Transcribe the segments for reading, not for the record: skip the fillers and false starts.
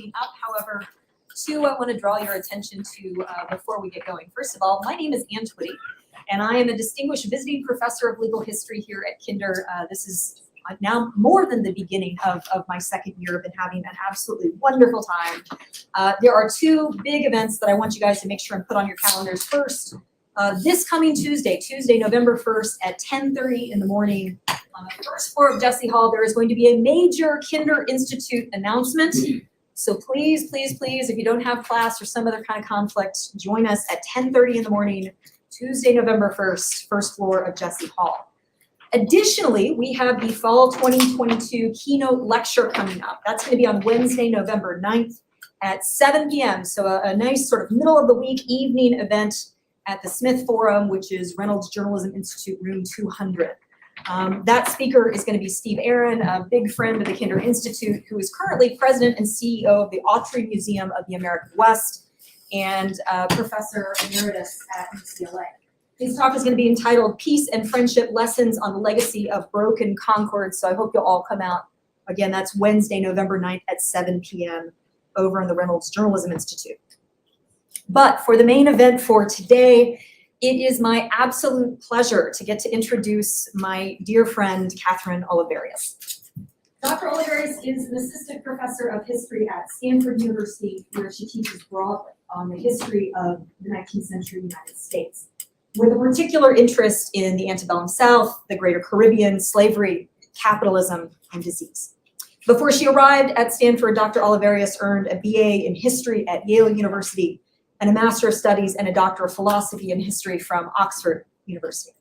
coming up. However, two I want to draw your attention to before we get going. First of all, my name is Ann Twitty, and I am a distinguished visiting professor of legal history here at Kinder. This is now more than the beginning of my second year. I've been having an absolutely wonderful time. There are two big events that I want you guys to make sure and put on your calendars. First, this coming Tuesday, November 1st at 10:30 in the morning on the first floor of Jesse Hall, there is going to be a major Kinder Institute announcement. So please, please, please, if you don't have class or some other kind of conflict, join us at 10:30 in the morning, Tuesday, November 1st, first floor of Jesse Hall. Additionally, we have the Fall 2022 keynote lecture coming up. That's going to be on Wednesday, November 9th at 7 p.m. So a nice sort of middle of the week evening event at the Smith Forum, which is Reynolds Journalism Institute, room 200. That speaker is going to be Steve Aaron, a big friend of the Kinder Institute, who is currently president and CEO of the Autry Museum of the American West and professor emeritus at UCLA. His talk is going to be entitled Peace and Friendship Lessons on the Legacy of Broken Concord. So I hope you'll all come out. Again, that's Wednesday, November 9th at 7 p.m. over in the Reynolds Journalism Institute. But for the main event for today, it is my absolute pleasure to get to introduce my dear friend, Kathryn Olivarius. Dr. Olivarius is an assistant professor of history at Stanford University, where she teaches broadly on the history of the 19th century United States, with a particular interest in the antebellum South, the Greater Caribbean, slavery, capitalism, and disease. Before she arrived at Stanford, Dr. Olivarius earned a BA in history at Yale University and a Master of Studies and a Doctor of Philosophy in History from Oxford University.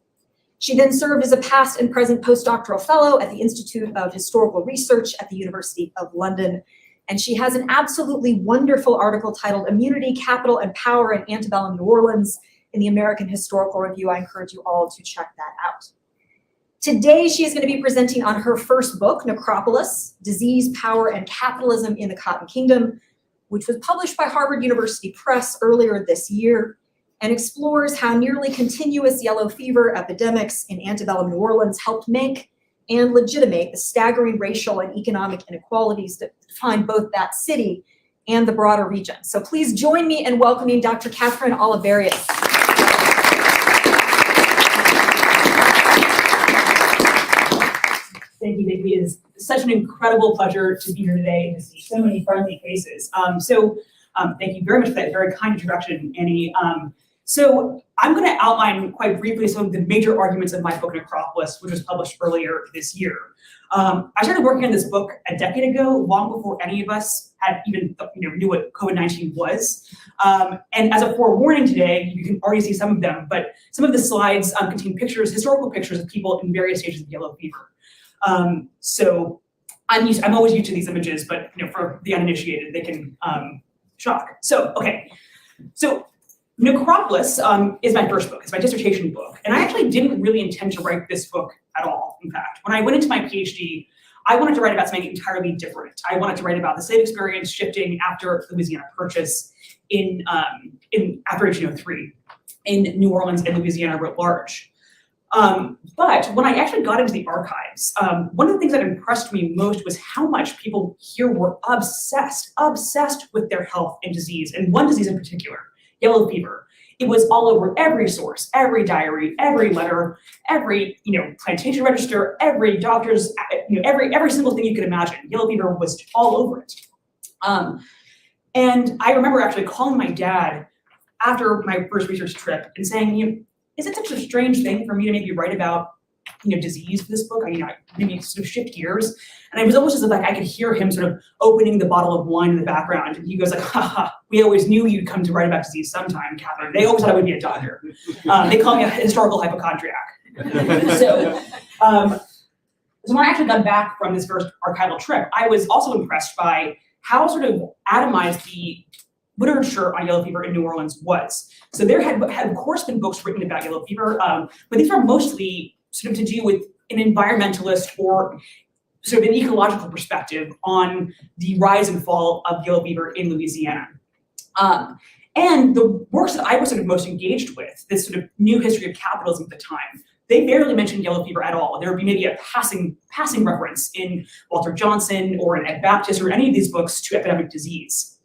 She then served as a past and present postdoctoral fellow at the Institute of Historical Research at the University of London. And she has an absolutely wonderful article titled Immunity, Capital, and Power in Antebellum New Orleans in the American Historical Review. I encourage you all to check that out. Today, she is going to be presenting on her first book, Necropolis, Disease, Power, and Capitalism in the Cotton Kingdom, which was published by Harvard University Press earlier this year and explores how nearly continuous yellow fever epidemics in antebellum New Orleans helped make and legitimate the staggering racial and economic inequalities that define both that city and the broader region. So please join me in welcoming Dr. Kathryn Olivarius. Thank you, Nikki. It is such an incredible pleasure to be here today and to see so many friendly faces. Thank you very much for that very kind introduction, Annie. So I'm going to outline quite briefly some of the major arguments of my book, Necropolis, which was published earlier this year. I started working on this book a decade ago, long before any of us had even knew what COVID-19 was. And as a forewarning today, you can already see some of them, but some of the slides contain pictures, historical pictures of people in various stages of yellow fever. So I'm always used to these images, but for the uninitiated, they can shock. So, okay. So Necropolis is my first book. It's my dissertation book. And I actually didn't really intend to write this book at all, in fact. When I went into my PhD, I wanted to write about something entirely different. I wanted to write about the slave experience shifting after Louisiana Purchase after 1803 in New Orleans and Louisiana writ large. But when I actually got into the archives, one of the things that impressed me most was how much people here were obsessed with their health and disease, and one disease in particular, yellow fever. It was all over every source, every diary, every letter, every plantation register, every doctor's, every single thing you could imagine. Yellow fever was all over it. And I remember actually calling my dad after my first research trip and saying, is it such a strange thing for me to maybe write about, disease for this book? Maybe sort of shift gears. And it was almost as if I could hear him sort of opening the bottle of wine in the background. And he goes haha, we always knew you'd come to write about disease sometime, Kathryn. They always thought I would be a doctor. They call me a historical hypochondriac. So when I actually got back from this first archival trip, I was also impressed by how sort of atomized the literature on yellow fever in New Orleans was. So there had of course been books written about yellow fever, but these were mostly sort of to do with an environmentalist or sort of an ecological perspective on the rise and fall of yellow fever in Louisiana. And the works that I was sort of most engaged with, this sort of new history of capitalism at the time, they barely mention yellow fever at all. There would be maybe a passing reference in Walter Johnson or in Ed Baptist or any of these books to epidemic disease.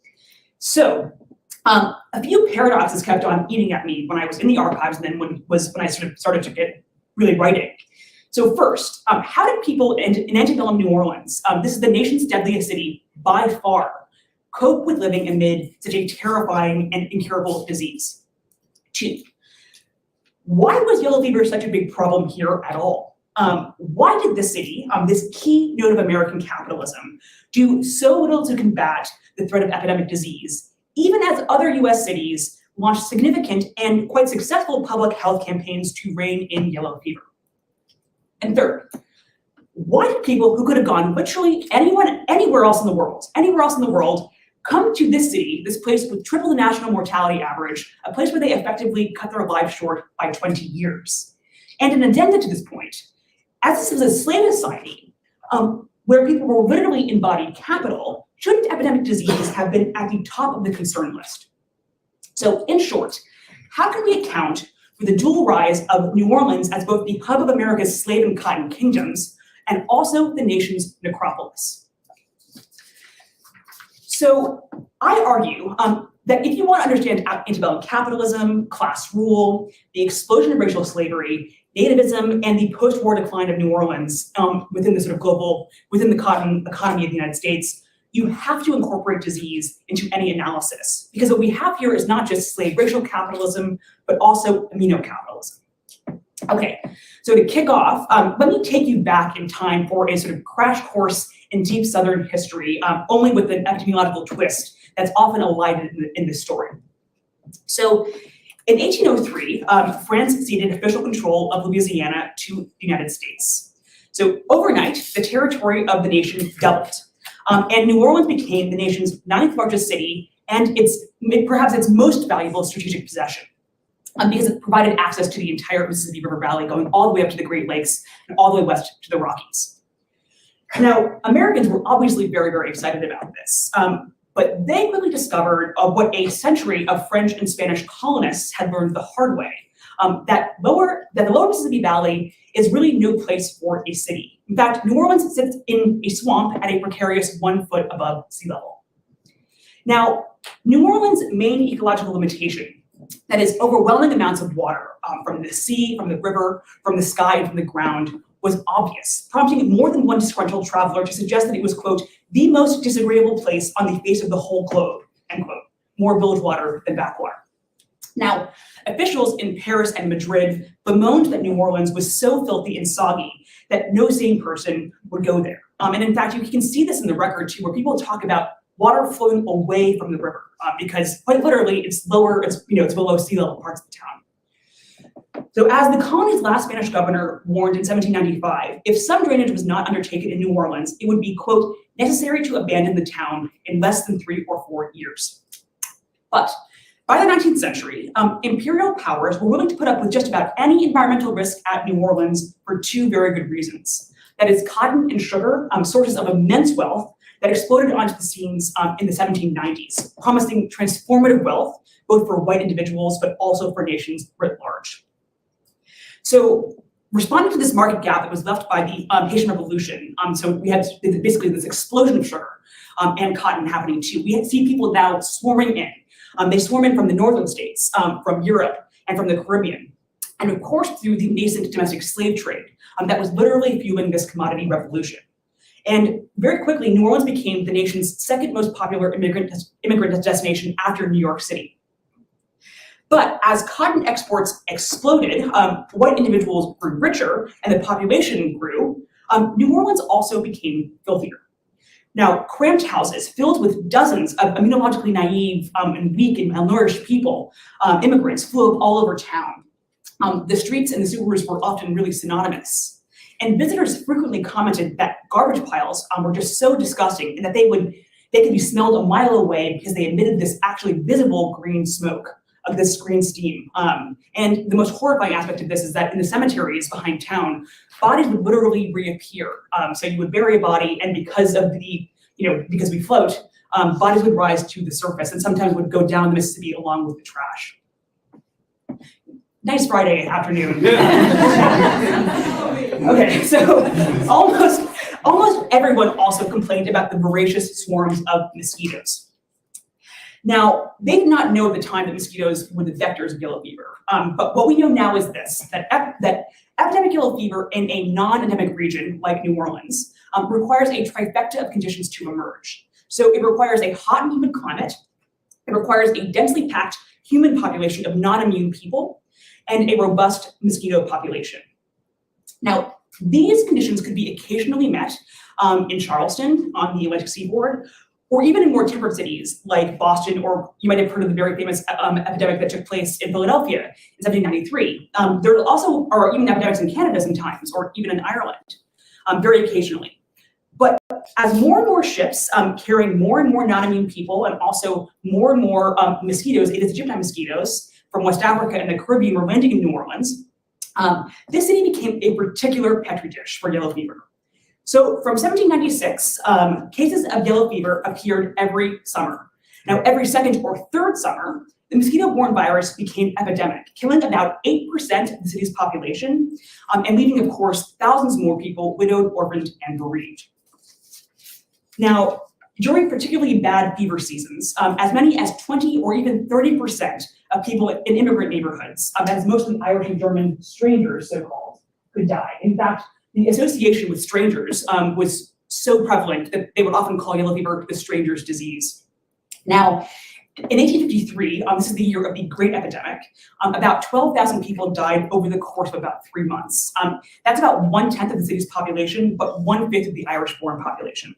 So a few paradoxes kept on eating at me when I was in the archives and then when I sort of started to get really writing. So first, how did people in antebellum New Orleans, this is the nation's deadliest city by far, cope with living amid such a terrifying and incurable disease? 2, why was yellow fever such a big problem here at all? Why did the city, this key node of American capitalism, do so little to combat the threat of epidemic disease, even as other US cities launched significant and quite successful public health campaigns to rein in yellow fever? And third, why did people who could have gone literally anywhere else in the world, come to this city, this place with triple the national mortality average, a place where they effectively cut their lives short by 20 years? And an addenda to this point, as this was a slave society, where people were literally embodied capital, shouldn't epidemic disease have been at the top of the concern list? So in short, how can we account for the dual rise of New Orleans as both the hub of America's slave and cotton kingdoms and also the nation's necropolis? So I argue that if you want to understand antebellum capitalism, class rule, the explosion of racial slavery, nativism, and the post-war decline of New Orleans within the sort of within the cotton economy of the United States, you have to incorporate disease into any analysis, because what we have here is not just slave racial capitalism, but also immunocapitalism. Okay, so to kick off, let me take you back in time for a sort of crash course in deep Southern history, only with an epidemiological twist that's often elided in this story. So in 1803, France ceded official control of Louisiana to the United States. So overnight, the territory of the nation doubled. And New Orleans became the nation's 9th largest city and perhaps its most valuable strategic possession, because it provided access to the entire Mississippi River Valley, going all the way up to the Great Lakes and all the way west to the Rockies. Now, Americans were obviously very, very excited about this, but they quickly discovered what a century of French and Spanish colonists had learned the hard way, that the lower Mississippi Valley is really no place for a city. In fact, New Orleans sits in a swamp at a precarious 1 foot above sea level. Now, New Orleans' main ecological limitation, that is overwhelming amounts of water from the sea, from the river, from the sky, and from the ground, was obvious, prompting more than one disgruntled traveler to suggest that it was, quote, the most disagreeable place on the face of the whole globe, end quote, more bilge water than backwater. Now, officials in Paris and Madrid bemoaned that New Orleans was so filthy and soggy that no sane person would go there. And in fact, you can see this in the record too, where people talk about water flowing away from the river, because quite literally it's below sea level parts of the town. So as the colony's last Spanish governor warned in 1795, if some drainage was not undertaken in New Orleans, it would be, quote, necessary to abandon the town in less than 3 or 4 years. But by the 19th century, imperial powers were willing to put up with just about any environmental risk at New Orleans for 2 very good reasons. That is, cotton and sugar, sources of immense wealth that exploded onto the scenes in the 1790s, promising transformative wealth, both for white individuals, but also for nations writ large. So responding to this market gap that was left by the Haitian Revolution, so we had basically this explosion of sugar and cotton happening too. We see people now swarming in. They swarm in from the northern states, from Europe, and from the Caribbean. And of course, through the nascent domestic slave trade that was literally fueling this commodity revolution. And very quickly, New Orleans became the nation's second most popular immigrant destination after New York City. But as cotton exports exploded, white individuals grew richer and the population grew, New Orleans also became filthier. Now, cramped houses filled with dozens of immunologically naive and weak and malnourished people, immigrants, flew up all over town. The streets and the sewers were often really synonymous. And visitors frequently commented that garbage piles were just so disgusting and that they could be smelled a mile away because they emitted this actually visible green smoke of this green steam. And the most horrifying aspect of this is that in the cemeteries behind town, bodies would literally reappear. So you would bury a body, and because we float, bodies would rise to the surface and sometimes would go down the Mississippi along with the trash. nice Friday afternoon. Okay, so almost everyone also complained about the voracious swarms of mosquitoes. Now, they did not know at the time that mosquitoes were the vectors of yellow fever, but what we know now is this, that epidemic yellow fever in a non-endemic region like New Orleans requires a trifecta of conditions to emerge. So it requires a hot and humid climate, it requires a densely packed human population of non-immune people, and a robust mosquito population. Now, these conditions could be occasionally met in Charleston on the Atlantic seaboard, or even in more temperate cities like Boston, or you might have heard of the very famous epidemic that took place in Philadelphia in 1793. There also are even epidemics in Canada sometimes, or even in Ireland, very occasionally. But as more and more ships carrying more and more non-immune people, and also more and more mosquitoes, Aedes aegypti mosquitoes from West Africa and the Caribbean were landing in New Orleans, this city became a particular petri dish for yellow fever. So from 1796, cases of yellow fever appeared every summer. Now, every second or third summer, the mosquito-borne virus became epidemic, killing about 8% of the city's population, and leaving, of course, thousands more people widowed, orphaned, and bereaved. Now, during particularly bad fever seasons, as many as 20 or even 30% of people in immigrant neighborhoods, that is mostly Irish and German strangers, so-called, could die. In fact, the association with strangers was so prevalent that they would often call yellow fever the stranger's disease. Now, in 1853, this is the year of the Great Epidemic, about 12,000 people died over the course of about 3 months. That's about 1/10 of the city's population, but 1/5 of the Irish-born population.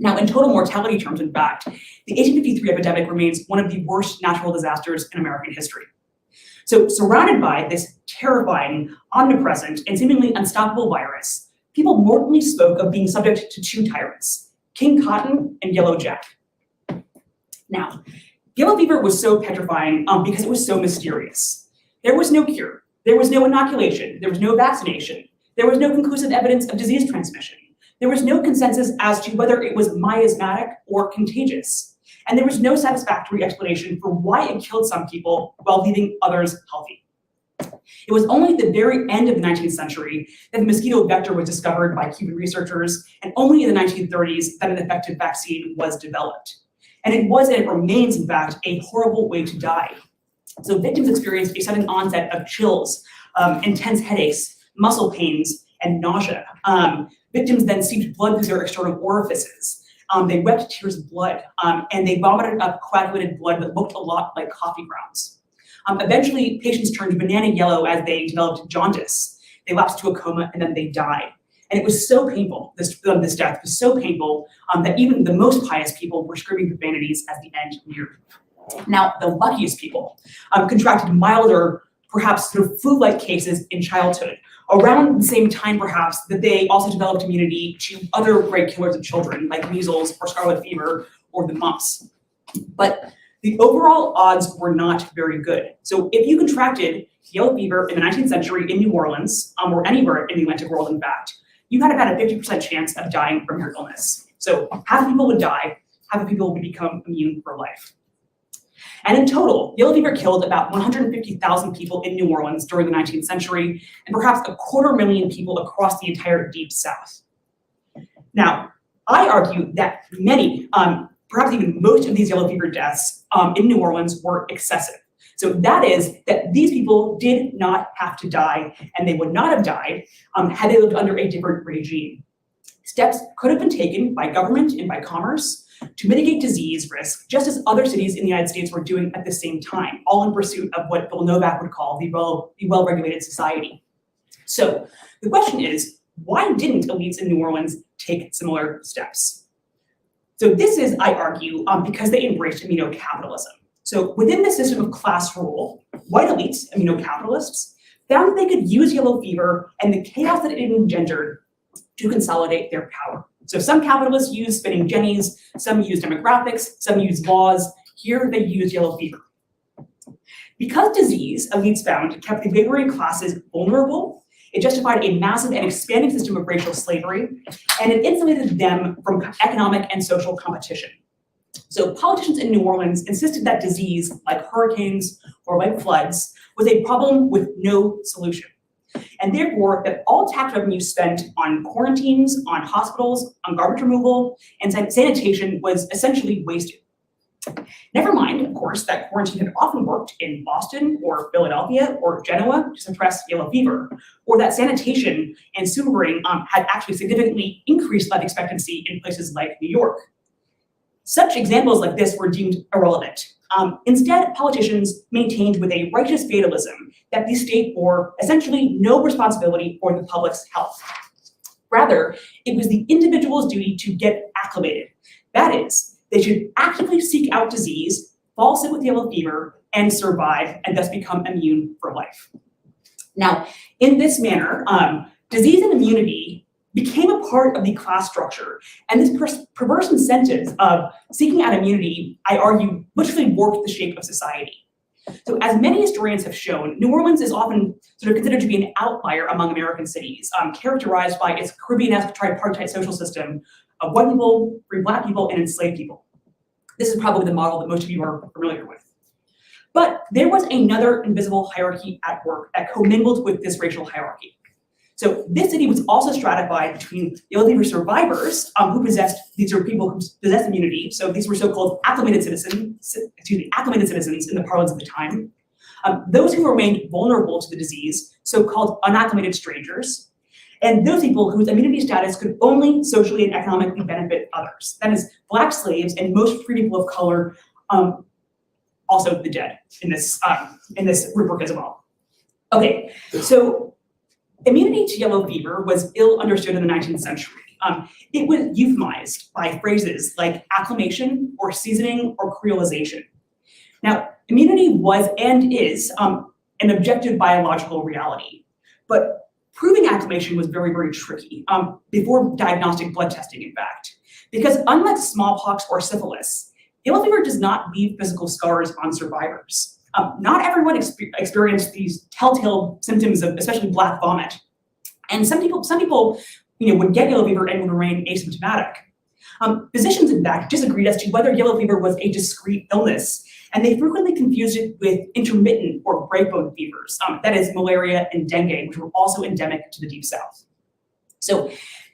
Now, in total mortality terms, in fact, the 1853 epidemic remains one of the worst natural disasters in American history. So, surrounded by this terrifying, omnipresent, and seemingly unstoppable virus, people mortally spoke of being subject to two tyrants, King Cotton and Yellow Jack. Now, yellow fever was so petrifying because it was so mysterious. There was no cure, there was no inoculation, there was no vaccination, there was no conclusive evidence of disease transmission. There was no consensus as to whether it was miasmatic or contagious. And there was no satisfactory explanation for why it killed some people while leaving others healthy. It was only at the very end of the 19th century that the mosquito vector was discovered by Cuban researchers, and only in the 1930s that an effective vaccine was developed. And it was, and it remains, in fact, a horrible way to die. So victims experienced a sudden onset of chills, intense headaches, muscle pains, and nausea. Victims then seeped blood through their external orifices. They wept tears of blood, and they vomited up coagulated blood that looked a lot like coffee grounds. Eventually, patients turned banana yellow as they developed jaundice. They lapsed to a coma, and then they died. And it was so painful, this death was so painful, that even the most pious people were screaming profanities as the end neared. Now, the luckiest people contracted milder, perhaps sort of flu-like cases in childhood, around the same time, perhaps, that they also developed immunity to other great killers of children, like measles or scarlet fever or the mumps. But the overall odds were not very good. So if you contracted yellow fever in the 19th century in New Orleans, or anywhere in the Atlantic world, in fact, you had about a 50% chance of dying from your illness. So half the people would die, half the people would become immune for life. And in total, yellow fever killed about 150,000 people in New Orleans during the 19th century, and perhaps 250,000 people across the entire Deep South. Now, I argue that many, perhaps even most of these yellow fever deaths in New Orleans were excessive. So that is that these people did not have to die, and they would not have died had they lived under a different regime. Steps could have been taken by government and by commerce to mitigate disease risk, just as other cities in the United States were doing at the same time, all in pursuit of what Bill Novak would call the well-regulated society. So the question is, why didn't elites in New Orleans take similar steps? So this is, I argue, because they embraced immunocapitalism. So within the system of class rule, white elites, immunocapitalists, found that they could use yellow fever and the chaos that it engendered to consolidate their power. So some capitalists use spinning jennies, some use demographics, some use laws. Here they use yellow fever. Because disease, elites found, kept the laboring classes vulnerable, it justified a massive and expanding system of racial slavery, and it insulated them from economic and social competition. So politicians in New Orleans insisted that disease, like hurricanes or like floods, was a problem with no solution. And therefore, that all tax revenue spent on quarantines, on hospitals, on garbage removal, and sanitation was essentially wasted. Never mind, of course, that quarantine had often worked in Boston or Philadelphia or Genoa to suppress yellow fever, or that sanitation and sewering had actually significantly increased life expectancy in places like New York. Such examples like this were deemed irrelevant. Instead, politicians maintained with a righteous fatalism that the state bore essentially no responsibility for the public's health. Rather, it was the individual's duty to get acclimated. That is, they should actively seek out disease, fall sick with yellow fever, and survive, and thus become immune for life. Now, in this manner, disease and immunity became a part of the class structure, and this perverse incentive of seeking out immunity, I argue, literally warped the shape of society. So as many historians have shown, New Orleans is often sort of considered to be an outlier among American cities, characterized by its Caribbean-esque tripartite social system of white people, free Black people, and enslaved people. This is probably the model that most of you are familiar with. But there was another invisible hierarchy at work that commingled with this racial hierarchy. So this city was also stratified between yellow fever survivors these are people who possessed immunity. So these were so-called acclimated citizens in the parlance of the time. Those who remained vulnerable to the disease, so-called unacclimated strangers, and those people whose immunity status could only socially and economically benefit others. That is, Black slaves and most free people of color, also the dead in this rubric as well. Okay, so immunity to yellow fever was ill understood in the 19th century. It was euphemized by phrases like acclimation or seasoning or creolization. Now, immunity was and is an objective biological reality, but proving acclimation was very, very tricky before diagnostic blood testing, in fact, because unlike smallpox or syphilis, yellow fever does not leave physical scars on survivors. Not everyone experienced these telltale symptoms of especially black vomit. And some people would get yellow fever and would remain asymptomatic. Physicians, in fact, disagreed as to whether yellow fever was a discrete illness, and they frequently confused it with intermittent or breakbone fevers, that is malaria and dengue, which were also endemic to the Deep South. So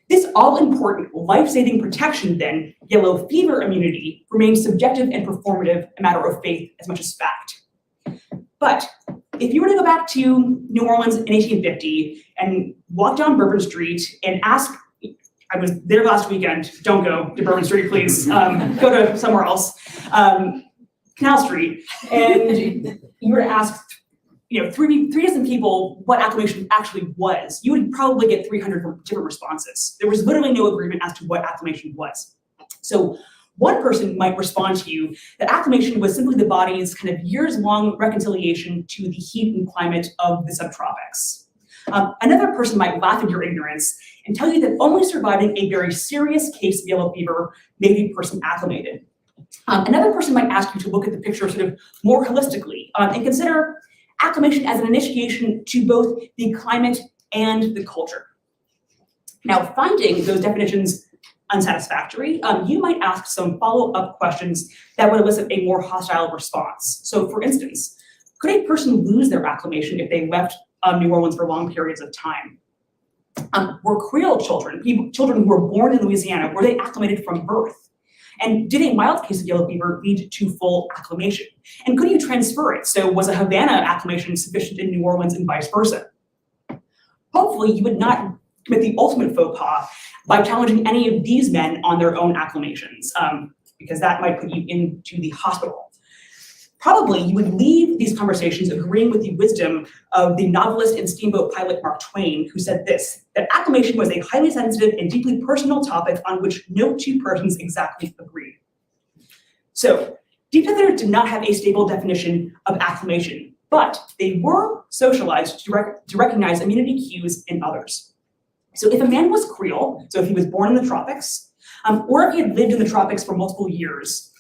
this all-important life-saving protection then, yellow fever immunity, remains subjective and performative, a matter of faith as much as fact. But if you were to go back to New Orleans in 1850 and walk down Bourbon Street and ask, I was there last weekend, don't go to Bourbon Street, please, go to somewhere else, Canal Street, and you were to ask, three dozen people what acclimation actually was, you would probably get 300 different responses. There was literally no agreement as to what acclimation was. So one person might respond to you that acclimation was simply the body's kind of years-long reconciliation to the heat and climate of the subtropics. Another person might laugh at your ignorance and tell you that only surviving a very serious case of yellow fever made a person acclimated. Another person might ask you to look at the picture sort of more holistically and consider acclimation as an initiation to both the climate and the culture. Now, finding those definitions unsatisfactory, you might ask some follow-up questions that would elicit a more hostile response. So for instance, could a person lose their acclimation if they left New Orleans for long periods of time? Were Creole children who were born in Louisiana, were they acclimated from birth? And did a mild case of yellow fever lead to full acclimation? And could you transfer it? So was a Havana acclimation sufficient in New Orleans and vice versa? Hopefully you would not commit the ultimate faux pas by challenging any of these men on their own acclimations, because that might put you into the hospital. Probably you would leave these conversations agreeing with the wisdom of the novelist and steamboat pilot Mark Twain, who said this, that acclimation was a highly sensitive and deeply personal topic on which no two persons exactly agreed. So, Deep Southerners did not have a stable definition of acclimation, but they were socialized to recognize immunity cues in others. So if a man was Creole, so if he was born in the tropics, or if he had lived in the tropics for multiple years,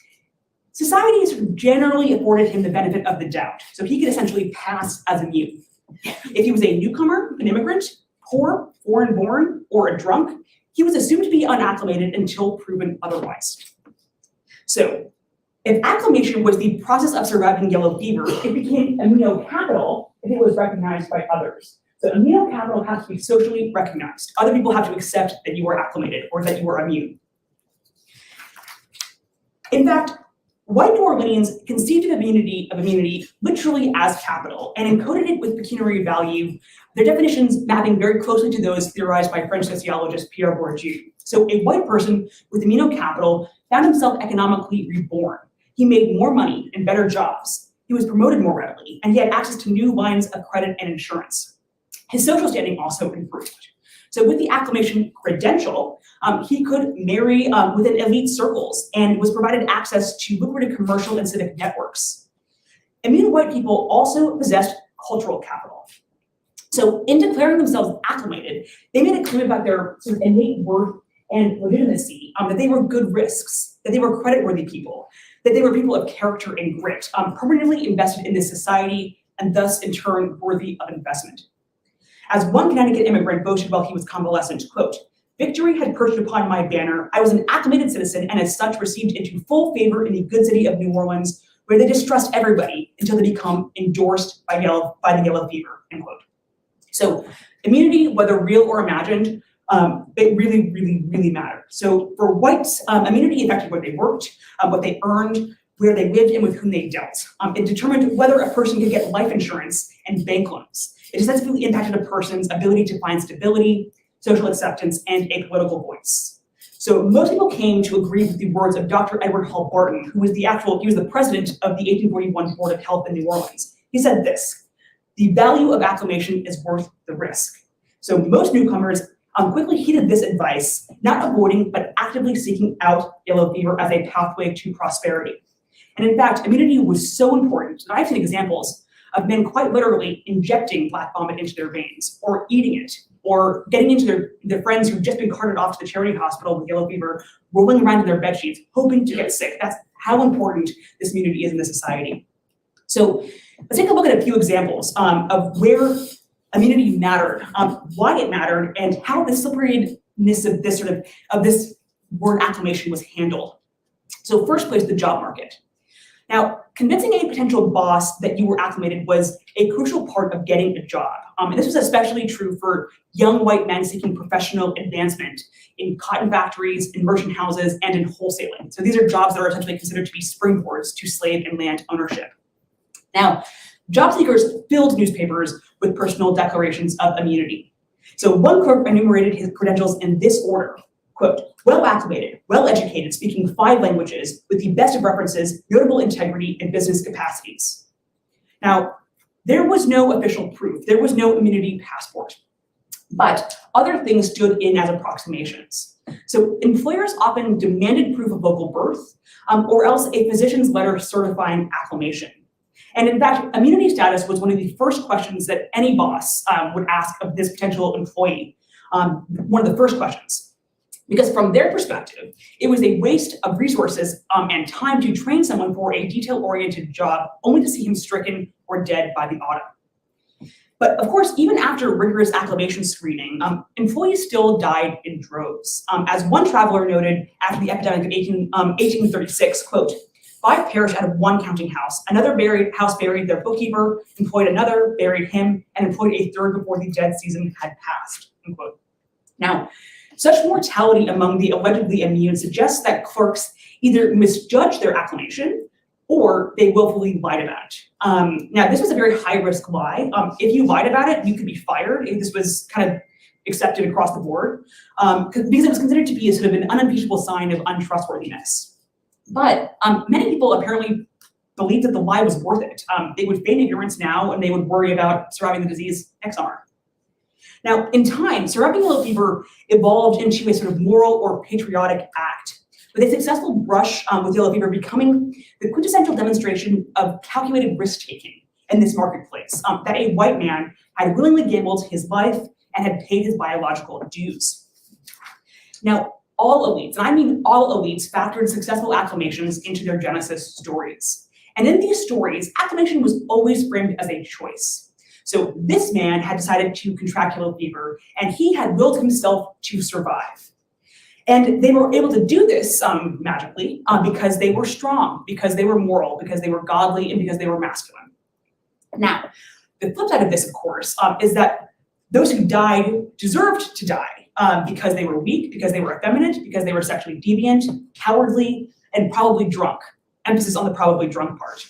society sort of generally afforded him the benefit of the doubt. So he could essentially pass as immune. If he was a newcomer, an immigrant, poor, foreign-born, or a drunk, he was assumed to be unacclimated until proven otherwise. So if acclimation was the process of surviving yellow fever, it became immunocapital if it was recognized by others. So immunocapital has to be socially recognized. Other people have to accept that you are acclimated or that you are immune. In fact, white New Orleans conceived of immunity literally as capital and encoded it with pecuniary value, their definitions mapping very closely to those theorized by French sociologist Pierre Bourdieu. So a white person with immunocapital found himself economically reborn. He made more money and better jobs. He was promoted more readily, and he had access to new lines of credit and insurance. His social standing also improved. So with the acclimation credential, he could marry within elite circles and was provided access to lucrative commercial and civic networks. Immune white people also possessed cultural capital. So in declaring themselves acclimated, they made a claim about their sort of innate worth and legitimacy, that they were good risks, that they were creditworthy people, that they were people of character and grit, permanently invested in this society and thus in turn worthy of investment. As one Connecticut immigrant boasted while he was convalescent, quote, "Victory had perched upon my banner. I was an acclimated citizen and as such received into full favor in the good city of New Orleans, where they distrust everybody until they become endorsed by the yellow fever," end quote. So immunity, whether real or imagined, it really, really, really mattered. So for whites, immunity affected where they worked, what they earned, where they lived, and with whom they dealt. It determined whether a person could get life insurance and bank loans. It significantly impacted a person's ability to find stability, social acceptance, and a political voice. So most people came to agree with the words of Dr. Edward Hall Barton, he was the president of the 1841 Board of Health in New Orleans. He said this: "The value of acclimation is worth the risk." So most newcomers quickly heeded this advice, not avoiding, but actively seeking out yellow fever as a pathway to prosperity. And in fact, immunity was so important that I've seen examples of men quite literally injecting black vomit into their veins, or eating it, or getting into their friends who've just been carted off to the charity hospital with yellow fever, rolling around in their bed sheets, hoping to get sick. That's how important this immunity is in the society. So let's take a look at a few examples of where immunity mattered, why it mattered, and how the slipperiness of this word acclimation was handled. So first place, the job market. Now, convincing a potential boss that you were acclimated was a crucial part of getting a job. And this was especially true for young white men seeking professional advancement in cotton factories, in merchant houses, and in wholesaling. So these are jobs that are essentially considered to be springboards to slave and land ownership. Now, job seekers filled newspapers with personal declarations of immunity. So one clerk enumerated his credentials in this order, quote, "Well acclimated, well educated, speaking 5 languages, with the best of references, notable integrity, and business capacities." Now, there was no official proof. There was no immunity passport, but other things stood in as approximations. So employers often demanded proof of local birth, or else a physician's letter certifying acclimation. And in fact, immunity status was one of the first questions that any boss would ask of this potential employee, one of the first questions. Because from their perspective, it was a waste of resources and time to train someone for a detail-oriented job, only to see him stricken or dead by the autumn. But of course, even after rigorous acclimation screening, employees still died in droves. As one traveler noted after the epidemic of 1836, quote, "5 perished out of one counting house. Another house buried their bookkeeper, employed another, buried him, and employed a third before the dead season had passed," unquote. Now, such mortality among the allegedly immune suggests that clerks either misjudged their acclimation or they willfully lied about it. Now, this was a very high-risk lie. If you lied about it, you could be fired. This was kind of accepted across the board because it was considered to be a sort of an unimpeachable sign of untrustworthiness. But many people apparently believed that the lie was worth it. They would feign ignorance now, and they would worry about surviving the disease next summer. Now, in time, surviving yellow fever evolved into a sort of moral or patriotic act, with a successful brush with yellow fever becoming the quintessential demonstration of calculated risk-taking in this marketplace, that a white man had willingly gambled his life and had paid his biological dues. Now, all elites, and I mean all elites, factored successful acclimations into their genesis stories. And in these stories, acclimation was always framed as a choice. So this man had decided to contract yellow fever, and he had willed himself to survive. And they were able to do this magically because they were strong, because they were moral, because they were godly, and because they were masculine. Now, the flip side of this, of course, is that those who died deserved to die because they were weak, because they were effeminate, because they were sexually deviant, cowardly, and probably drunk. Emphasis on the probably drunk part.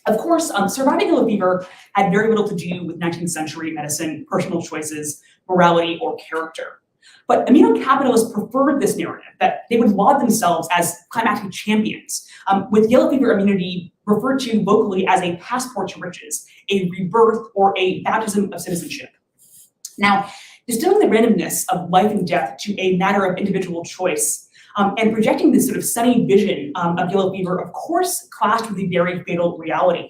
Of course, surviving yellow fever had very little to do with 19th century medicine, personal choices, morality, or character. But immunocapitalists preferred this narrative, that they would laud themselves as climactic champions, with yellow fever immunity referred to locally as a passport to riches, a rebirth, or a baptism of citizenship. Now, distilling the randomness of life and death to a matter of individual choice, and projecting this sort of sunny vision of yellow fever, of course, clashed with the very fatal reality.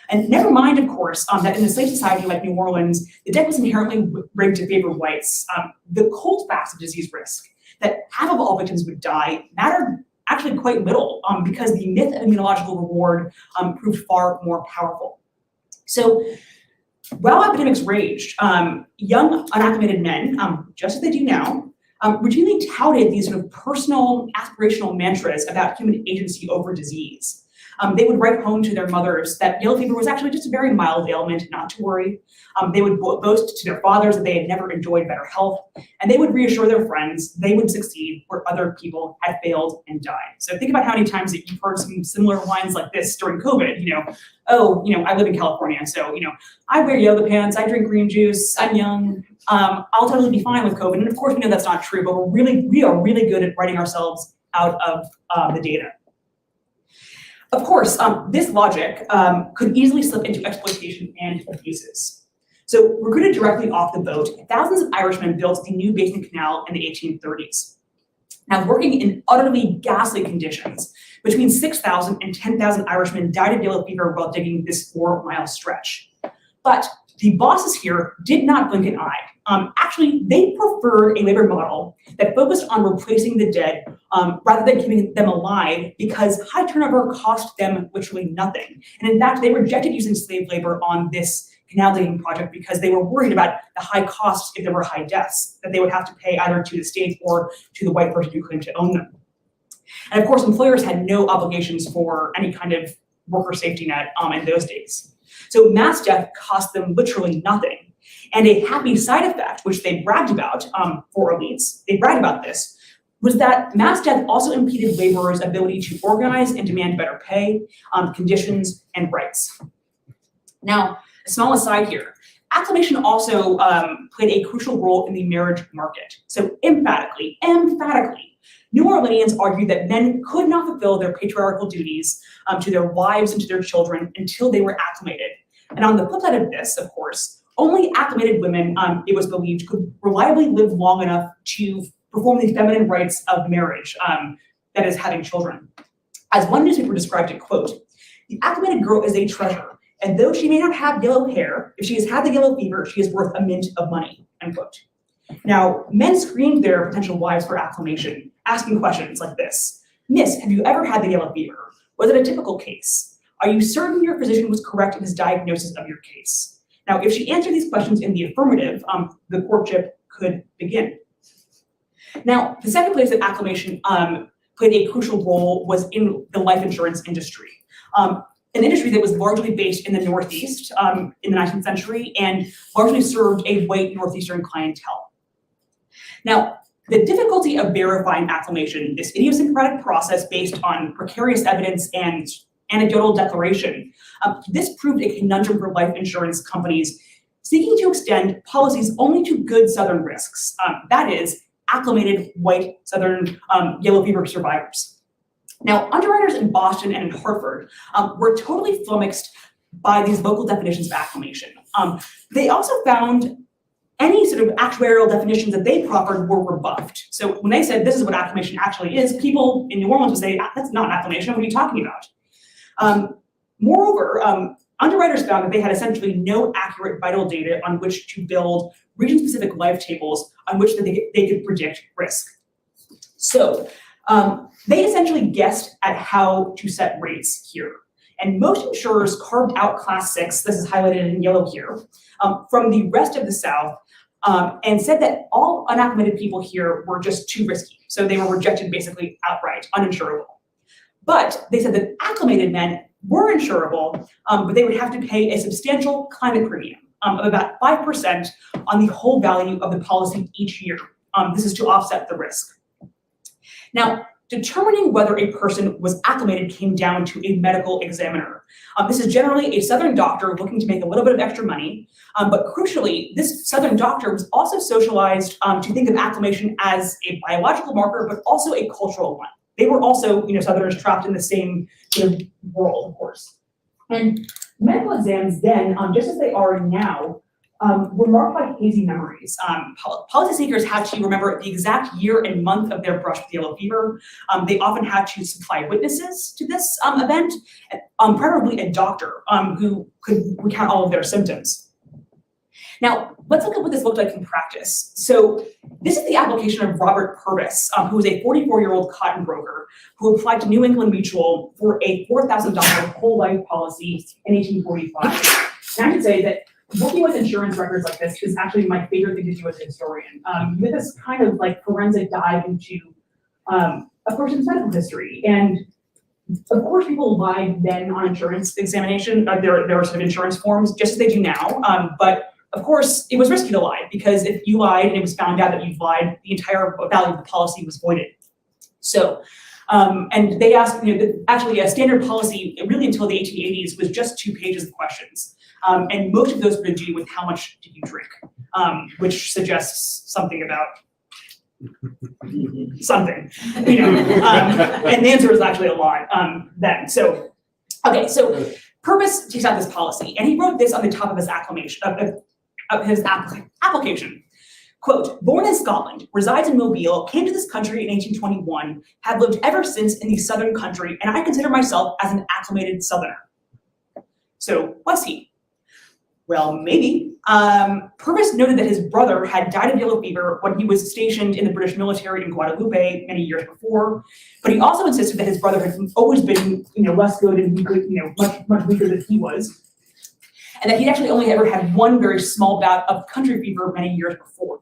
And never mind, of course, that in a slave society like New Orleans, the deck was inherently rigged to favor whites. The cold facts of disease risk, that half of all victims would die, mattered actually quite little because the myth of immunological reward proved far more powerful. So while epidemics raged, young unacclimated men, just as they do now, routinely touted these sort of personal, aspirational mantras about human agency over disease. They would write home to their mothers that yellow fever was actually just a very mild ailment, not to worry. They would boast to their fathers that they had never enjoyed better health, and they would reassure their friends they would succeed where other people had failed and died. So think about how many times that you've heard some similar lines like this during COVID. I live in California, so I wear yoga pants, I drink green juice, I'm young, I'll totally be fine with COVID. And of course, we know that's not true, but we are really good at writing ourselves out of the data. Of course, this logic could easily slip into exploitation and abuses. So recruited directly off the boat, thousands of Irishmen built the new Basin Canal in the 1830s. Now, working in utterly ghastly conditions, between 6,000 and 10,000 Irishmen died of yellow fever while digging this 4-mile stretch. But the bosses here did not blink an eye. Actually, they preferred a labor model that focused on replacing the dead rather than keeping them alive, because high turnover cost them literally nothing. And in fact, they rejected using slave labor on this canal digging project because they were worried about the high costs if there were high deaths that they would have to pay either to the state or to the white person who claimed to own them. And of course, employers had no obligations for any kind of worker safety net in those days. So mass death cost them literally nothing. And a happy side effect, which they bragged about for elites, they bragged about this, was that mass death also impeded laborers' ability to organize and demand better pay, conditions, and rights. Now, a small aside here, acclimation also played a crucial role in the marriage market. So emphatically, New Orleanians argued that men could not fulfill their patriarchal duties to their wives and to their children until they were acclimated. And on the flip side of this, of course, only acclimated women, it was believed, could reliably live long enough to perform the feminine rites of marriage, that is, having children. As one newspaper described it, quote, "The acclimated girl is a treasure, and though she may not have yellow hair, if she has had the yellow fever, she is worth a mint of money," end quote. Now, men screened their potential wives for acclimation, asking questions like this: "Miss, have you ever had the yellow fever? Was it a typical case? Are you certain your physician was correct in his diagnosis of your case?" Now, if she answered these questions in the affirmative, the courtship could begin. Now, the second place that acclimation played a crucial role was in the life insurance industry, an industry that was largely based in the Northeast in the 19th century and largely served a white Northeastern clientele. Now, the difficulty of verifying acclimation, this idiosyncratic process based on precarious evidence and anecdotal declaration, this proved a conundrum for life insurance companies seeking to extend policies only to good Southern risks, that is, acclimated white Southern yellow fever survivors. Now, underwriters in Boston and in Hartford were totally flummoxed by these local definitions of acclimation. They also found any sort of actuarial definitions that they proffered were rebuffed. So when they said this is what acclimation actually is, people in New Orleans would say, that's not acclimation, what are you talking about? Moreover, underwriters found that they had essentially no accurate vital data on which to build region-specific life tables on which they could predict risk. So they essentially guessed at how to set rates here. And most insurers carved out class 6, this is highlighted in yellow here, from the rest of the South and said that all unacclimated people here were just too risky. So they were rejected basically outright, uninsurable. But they said that acclimated men were insurable, but they would have to pay a substantial climate premium of about 5% on the whole value of the policy each year. This is to offset the risk. Now, determining whether a person was acclimated came down to a medical examiner. This is generally a Southern doctor looking to make a little bit of extra money, but crucially, this Southern doctor was also socialized to think of acclimation as a biological marker, but also a cultural one. They were also, Southerners trapped in the same world, of course. And medical exams then, just as they are now, were marked by hazy memories. Policy seekers had to remember the exact year and month of their brush with yellow fever. They often had to supply witnesses to this event, preferably a doctor who could recount all of their symptoms. Now, let's look at what this looked like in practice. So this is the application of Robert Purvis, who was a 44-year-old cotton broker who applied to New England Mutual for a $4,000 whole life policy in 1845. And I should say that working with insurance records like this is actually my favorite thing to do as a historian. You get this kind of like forensic dive into a person's medical history. And of course, people lied then on insurance examination. There were sort of insurance forms, just as they do now. But of course, it was risky to lie, because if you lied and it was found out that you've lied, the entire value of the policy was voided. So, and they asked, actually a standard policy, really until the 1880s, was just 2 pages of questions. And most of those were to do with how much did you drink, which suggests something about something, and the answer is actually a lot then. So, okay, so Purvis takes out this policy, and he wrote this on the top of his application. Quote, born in Scotland, resides in Mobile, came to this country in 1821, have lived ever since in the southern country, and I consider myself as an acclimated Southerner. So was he? Well, maybe. Purvis noted that his brother had died of yellow fever when he was stationed in the British military in Guadalupe many years before, but he also insisted that his brother had always been, less good and weaker, much weaker than he was, and that he'd actually only ever had one very small bout of country fever many years before.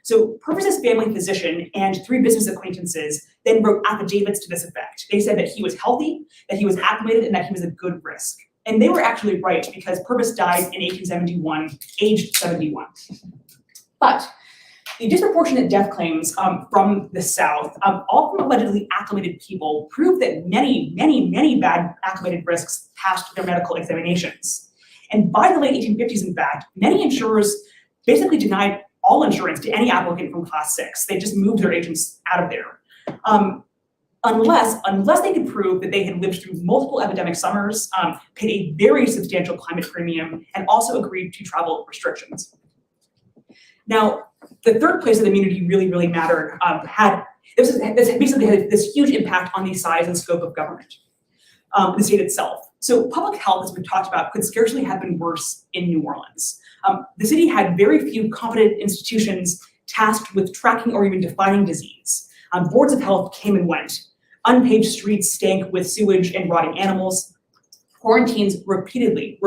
So Purvis's family physician and 3 business acquaintances then wrote affidavits to this effect. They said that he was healthy, that he was acclimated, and that he was a good risk. And they were actually right, because Purvis died in 1871, aged 71. But the disproportionate death claims from the South, all from allegedly acclimated people, prove that many bad acclimated risks passed their medical examinations. And by the late 1850s, in fact, many insurers basically denied all insurance to any applicant from Class 6. They just moved their agents out of there. Unless they could prove that they had lived through multiple epidemic summers, paid a very substantial climate premium, and also agreed to travel restrictions. Now, the third place that immunity really mattered this basically had this huge impact on the size and scope of government, the state itself. So public health, as we've talked about, could scarcely have been worse in New Orleans. The city had very few competent institutions tasked with tracking or even defining disease. Boards of health came and went. Unpaved streets stank with sewage and rotting animals. Quarantines repeatedly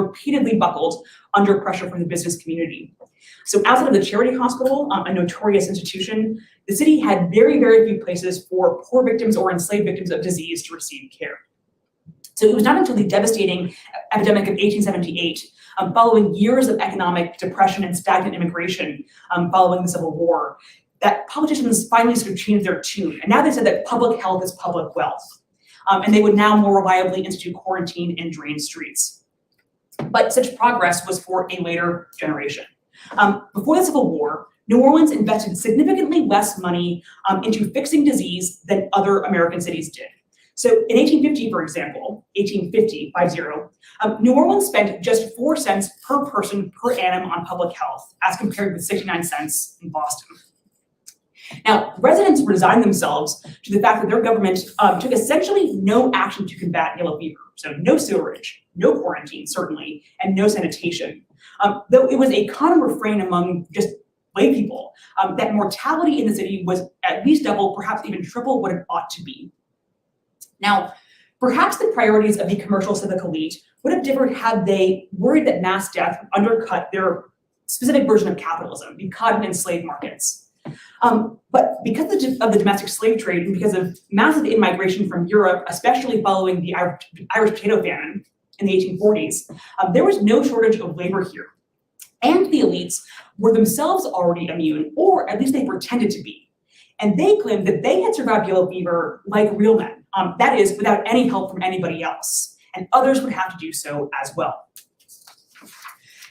buckled under pressure from the business community. So outside of the charity hospital, a notorious institution, the city had very few places for poor victims or enslaved victims of disease to receive care. So it was not until the devastating epidemic of 1878, following years of economic depression and stagnant immigration following the Civil War, that politicians finally sort of changed their tune. And now they said that public health is public wealth. And they would now more reliably institute quarantine and drain streets. But such progress was for a later generation. Before the Civil War, New Orleans invested significantly less money into fixing disease than other American cities did. So in 1850, for example, 1850, New Orleans spent just 4 cents per person per annum on public health, as compared with 69 cents in Boston. Now, residents resigned themselves to the fact that their government took essentially no action to combat yellow fever. So no sewerage, no quarantine, certainly, and no sanitation. Though it was a common refrain among just lay people that mortality in the city was at least double, perhaps even triple what it ought to be. Now, perhaps the priorities of the commercial civic elite would have differed had they worried that mass death would undercut their specific version of capitalism, the cotton and slave markets. But because of the domestic slave trade and because of massive immigration from Europe, especially following the Irish potato famine in the 1840s, there was no shortage of labor here. And the elites were themselves already immune, or at least they pretended to be. And they claimed that they had survived yellow fever like real men, that is, without any help from anybody else. And others would have to do so as well.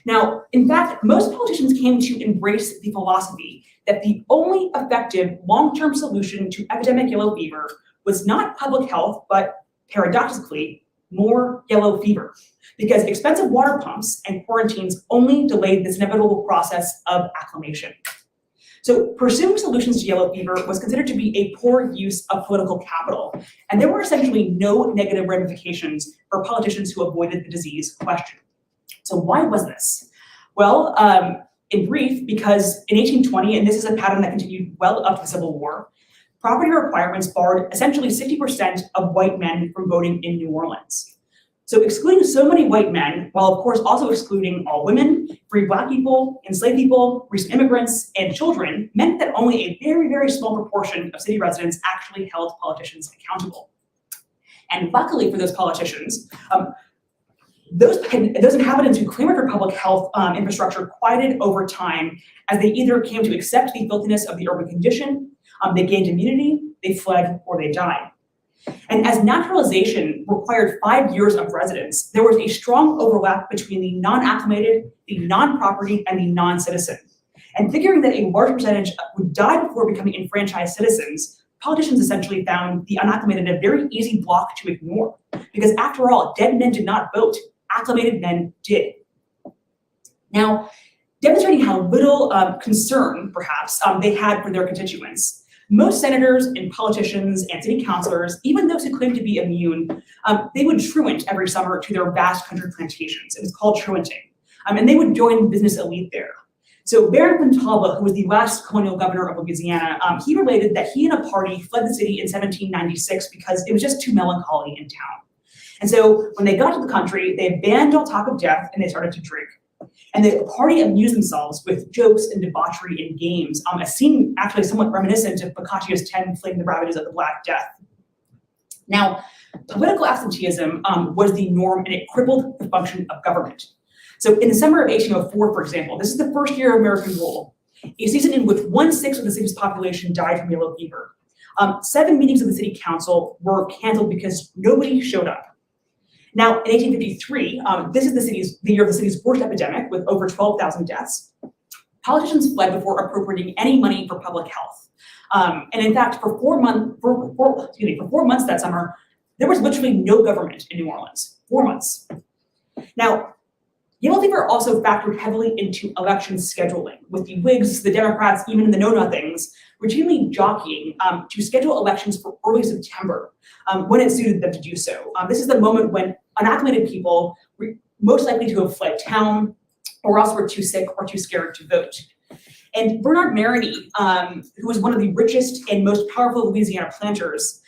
Now, in fact, most politicians came to embrace the philosophy that the only effective long-term solution to epidemic yellow fever was not public health, but paradoxically, more yellow fever, because expensive water pumps and quarantines only delayed this inevitable process of acclimation. So pursuing solutions to yellow fever was considered to be a poor use of political capital, and there were essentially no negative ramifications for politicians who avoided the disease question. So why was this? Well, in brief, because in 1820, and this is a pattern that continued well up to the Civil War, property requirements barred essentially 60% of white men from voting in New Orleans. So excluding so many white men, while of course also excluding all women, free Black people, enslaved people, recent immigrants, and children, meant that only a very, very small proportion of city residents actually held politicians accountable. And luckily for those politicians, those inhabitants who clamored for public health infrastructure quieted over time as they either came to accept the filthiness of the urban condition, they gained immunity, they fled, or they died. And as naturalization required 5 years of residence, there was a strong overlap between the non-acclimated, the non-property, and the non-citizen. And figuring that a large percentage would die before becoming enfranchised citizens, politicians essentially found the unacclimated a very easy block to ignore. Because after all, dead men did not vote, acclimated men did. Now, demonstrating how little concern, perhaps, they had for their constituents, most senators and politicians and city councilors, even those who claimed to be immune, they would truant every summer to their vast country plantations. It was called truanting. And they would join the business elite there. So Baron Fontalba, who was the last colonial governor of Louisiana, he related that he and a party fled the city in 1796 because it was just too melancholy in town. And so when they got to the country, they banned all talk of death and they started to drink. And the party amused themselves with jokes and debauchery and games, a scene actually somewhat reminiscent of Boccaccio's 10 fleeing the ravages of the Black Death. Now, political absenteeism was the norm and it crippled the function of government. So in the summer of 1804, for example, this is the first year of American rule, a season in which 1/6 of the city's population died from yellow fever. 7 meetings of the city council were canceled because nobody showed up. Now, in 1853, this is the year of the city's worst epidemic with over 12,000 deaths. Politicians fled before appropriating any money for public health. And in fact, for 4 months that summer, there was literally no government in New Orleans. 4 months. Now, yellow fever also factored heavily into election scheduling, with the Whigs, the Democrats, even the Know-Nothings, routinely jockeying to schedule elections for early September when it suited them to do so. This is the moment when unacclimated people were most likely to have fled town or else were too sick or too scared to vote. And Bernard Maroney, who was one of the richest and most powerful Louisiana planters,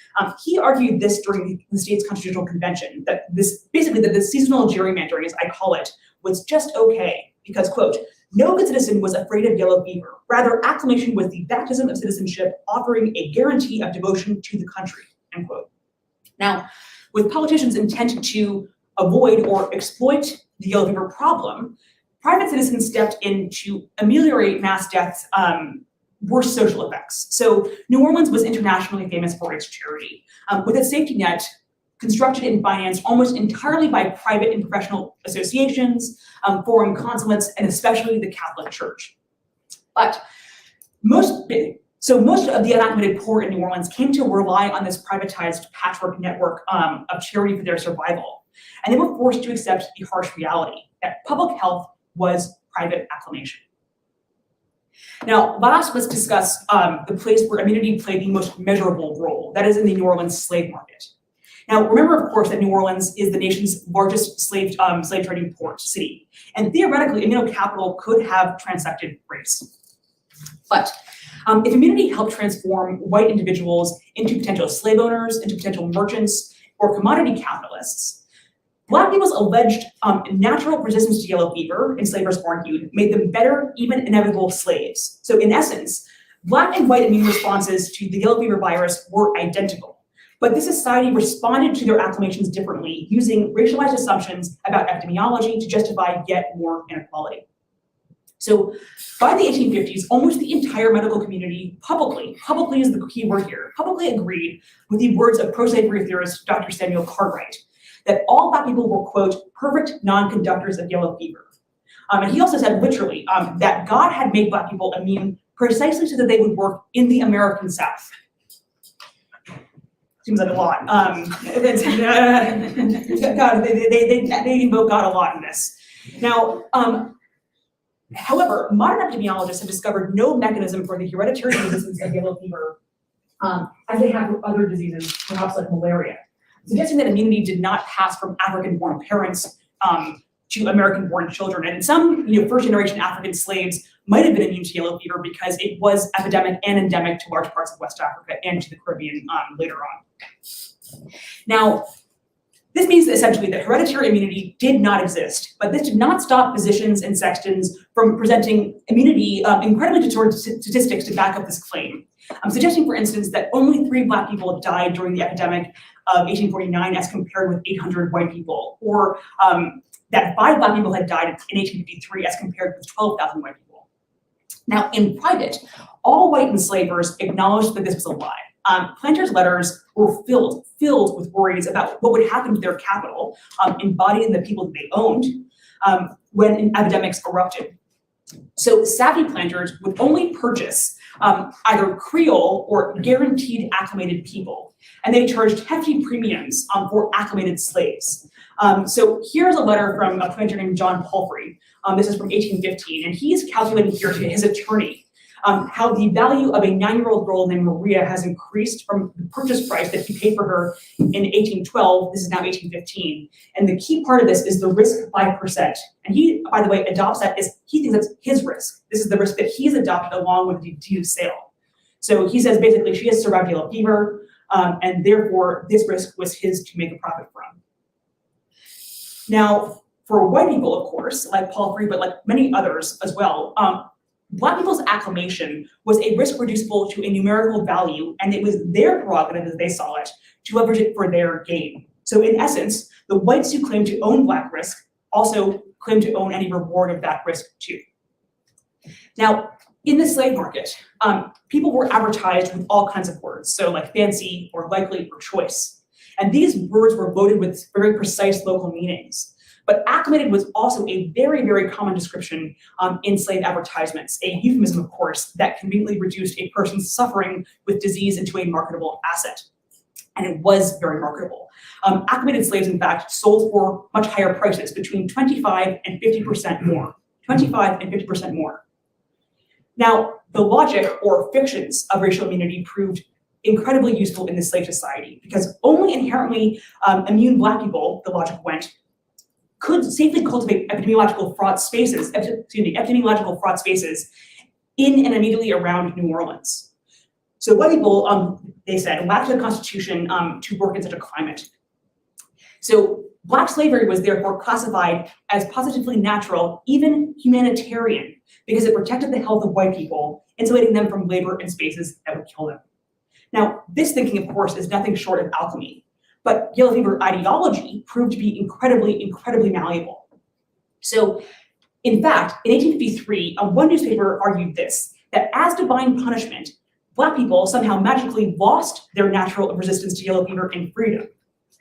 he argued this during the state's constitutional convention, that this seasonal gerrymandering, as I call it, was just okay because, quote, no good citizen was afraid of yellow fever. Rather, acclimation was the baptism of citizenship, offering a guarantee of devotion to the country, end quote. Now, with politicians' intent to avoid or exploit the yellow fever problem, private citizens stepped in to ameliorate mass deaths' worst social effects. So New Orleans was internationally famous for its charity, with a safety net constructed and financed almost entirely by private and professional associations, foreign consulates, and especially the Catholic Church. But most of the unacclimated poor in New Orleans came to rely on this privatized patchwork network of charity for their survival. And they were forced to accept the harsh reality that public health was private acclimation. Now, last, let's discuss the place where immunity played the most measurable role, that is in the New Orleans slave market. Now, remember, of course, that New Orleans is the nation's largest slave trading port city, and theoretically, immunocapital could have transected race. But if immunity helped transform white individuals into potential slave owners, into potential merchants, or commodity capitalists, Black people's alleged natural resistance to yellow fever, enslavers argued, made them better, even inevitable slaves. So in essence, Black and white immune responses to the yellow fever virus were identical. But this society responded to their acclamations differently, using racialized assumptions about epidemiology to justify yet more inequality. So by the 1850s, almost the entire medical community publicly is the key word here, publicly agreed with the words of pro-slavery theorist Dr. Samuel Cartwright, that all Black people were, quote, perfect non-conductors of yellow fever. And he also said literally that God had made Black people immune precisely so that they would work in the American South. Seems like a lot. God, they invoke God a lot in this. Now, however, modern epidemiologists have discovered no mechanism for the hereditary resistance of yellow fever as they have with other diseases, perhaps like malaria, suggesting that immunity did not pass from African-born parents to American-born children. And some first-generation African slaves might have been immune to yellow fever because it was epidemic and endemic to large parts of West Africa and to the Caribbean later on. Now, this means essentially that hereditary immunity did not exist, but this did not stop physicians and sextons from presenting immunity, incredibly distorted statistics to back up this claim. I'm suggesting, for instance, that only 3 Black people died during the epidemic of 1849 as compared with 800 white people, or that 5 Black people had died in 1853 as compared with 12,000 white people. Now, in private, all white enslavers acknowledged that this was a lie. Planters' letters were filled with worries about what would happen to their capital, embodied in the people that they owned, when epidemics erupted. So savvy planters would only purchase either Creole or guaranteed acclimated people, and they charged hefty premiums for acclimated slaves. So here's a letter from a planter named John Palfrey. This is from 1815, and he's calculating here to his attorney how the value of a 9-year-old girl named Maria has increased from the purchase price that he paid for her in 1812. This is now 1815. And the key part of this is the risk 5%. And he, by the way, adopts that as he thinks that's his risk. This is the risk that he's adopted along with the deed of sale. So he says basically she has survived yellow fever, and therefore this risk was his to make a profit from. Now, for white people, of course, like Palfrey, but like many others as well, Black people's acclamation was a risk reducible to a numerical value, and it was their prerogative, as they saw it, to leverage it for their gain. So in essence, the whites who claimed to own Black risk also claimed to own any reward of that risk too. Now, in the slave market, people were advertised with all kinds of words, so like fancy or likely or choice. And these words were loaded with very precise local meanings. But acclimated was also a very, very common description in slave advertisements, a euphemism, of course, that conveniently reduced a person's suffering with disease into a marketable asset. And it was very marketable. Acclimated slaves, in fact, sold for much higher prices, between 25 and 50% more. 25 and 50% more. Now, the logic or fictions of racial immunity proved incredibly useful in the slave society because only inherently immune Black people, the logic went, could safely cultivate epidemiological fraud spaces in and immediately around New Orleans. So white people, they said, lacked the constitution to work in such a climate. So Black slavery was therefore classified as positively natural, even humanitarian, because it protected the health of white people, insulating them from labor in spaces that would kill them. Now, this thinking, of course, is nothing short of alchemy. But yellow fever ideology proved to be incredibly, incredibly malleable. So, in fact, in 1853, one newspaper argued this, that as divine punishment, Black people somehow magically lost their natural resistance to yellow fever and freedom.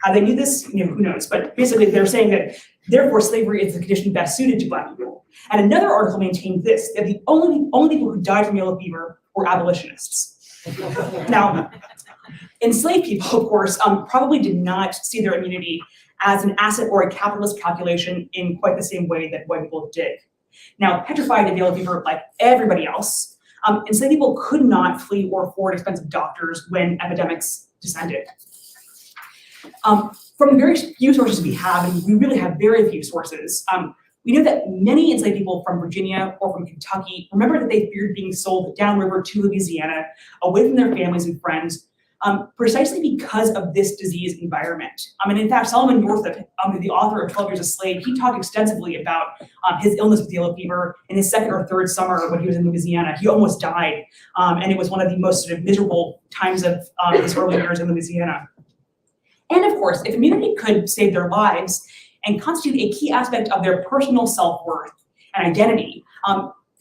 How they knew this, who knows, but basically they're saying that therefore slavery is the condition best suited to Black people. And another article maintained this, that the only people who died from yellow fever were abolitionists. Now, enslaved people, of course, probably did not see their immunity as an asset or a capitalist calculation in quite the same way that white people did. Now, petrified of yellow fever like everybody else, enslaved people could not flee or afford expensive doctors when epidemics descended. From the very few sources we have, and we really have very few sources, we know that many enslaved people from Virginia or from Kentucky remember that they feared being sold downriver to Louisiana, away from their families and friends, precisely because of this disease environment. And in fact, Solomon Northup, the author of 12 Years a Slave, he talked extensively about his illness with yellow fever in his second or third summer when he was in Louisiana. He almost died, and it was one of the most sort of miserable times of his early years in Louisiana. And of course, if immunity could save their lives and constitute a key aspect of their personal self-worth and identity,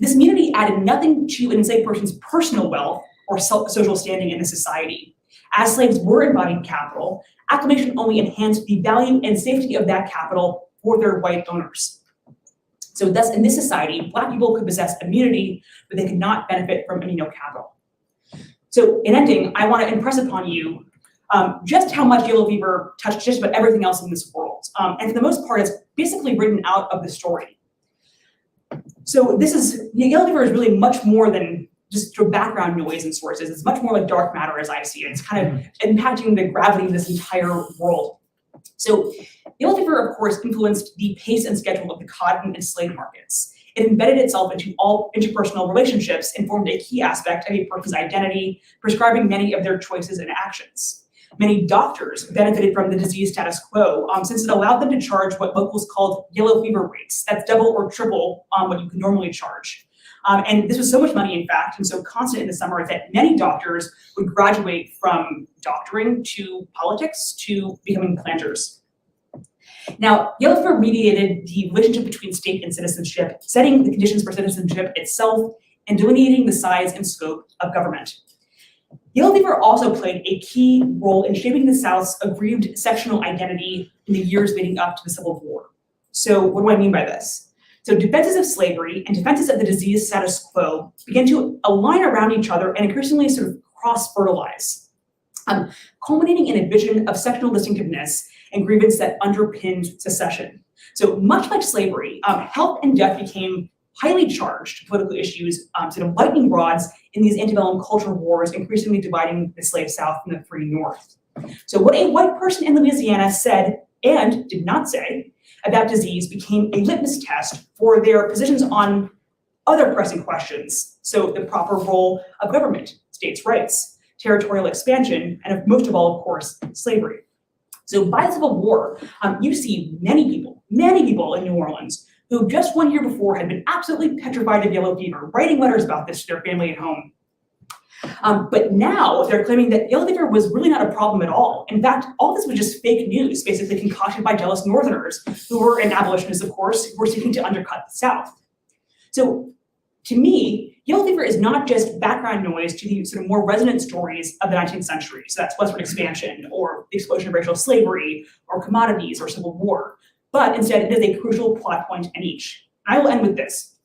this immunity added nothing to an enslaved person's personal wealth or social standing in the society. As slaves were embodied capital, acclimation only enhanced the value and safety of that capital for their white owners. So thus, in this society, Black people could possess immunity, but they could not benefit from immunocapital. So in ending, I want to impress upon you just how much yellow fever touched just about everything else in this world. And for the most part, it's basically written out of the story. So yellow fever is really much more than just sort of background noise and sources. It's much more like dark matter as I see it. It's kind of impacting the gravity of this entire world. So yellow fever, of course, influenced the pace and schedule of the cotton and slave markets. It embedded itself into all interpersonal relationships and formed a key aspect of a person's identity, prescribing many of their choices and actions. Many doctors benefited from the disease status quo since it allowed them to charge what locals called yellow fever rates. That's double or triple what you can normally charge. And this was so much money, in fact, and so constant in the summer that many doctors would graduate from doctoring to politics to becoming planters. Now, yellow fever mediated the relationship between state and citizenship, setting the conditions for citizenship itself and delineating the size and scope of government. Yellow fever also played a key role in shaping the South's aggrieved sectional identity in the years leading up to the Civil War. So what do I mean by this? So defenses of slavery and defenses of the disease status quo began to align around each other and increasingly sort of cross-fertilize, culminating in a vision of sectional distinctiveness and grievance that underpinned secession. So much like slavery, health and death became highly charged political issues, sort of lightning rods in these antebellum culture wars, increasingly dividing the slave South from the free North. So what a white person in Louisiana said and did not say about disease became a litmus test for their positions on other pressing questions. So the proper role of government, states' rights, territorial expansion, and most of all, of course, slavery. So by the Civil War, you see many people in New Orleans who just 1 year before had been absolutely petrified of yellow fever, writing letters about this to their family at home. But now they're claiming that yellow fever was really not a problem at all. In fact, all this was just fake news, basically concocted by jealous Northerners, who were, and abolitionists, of course, who were seeking to undercut the South. So to me, yellow fever is not just background noise to the sort of more resonant stories of the 19th century. So that's westward expansion, or the explosion of racial slavery, or commodities, or Civil War. But instead, it is a crucial plot point in each. I will end with this.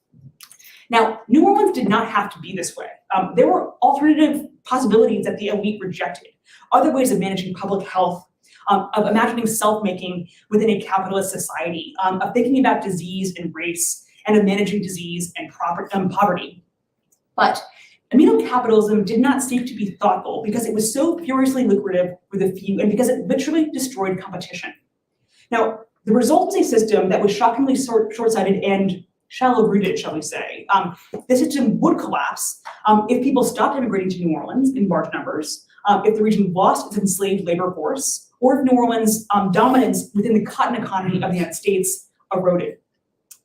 Now, New Orleans did not have to be this way. There were alternative possibilities that the elite rejected, other ways of managing public health, of imagining self-making within a capitalist society, of thinking about disease and race, and of managing disease and poverty. But immunocapitalism did not seek to be thoughtful because it was so furiously lucrative for the few and because it literally destroyed competition. Now, the result is a system that was shockingly short-sighted and shallow-rooted, shall we say. The system would collapse if people stopped immigrating to New Orleans in large numbers, if the region lost its enslaved labor force, or if New Orleans' dominance within the cotton economy of the United States eroded.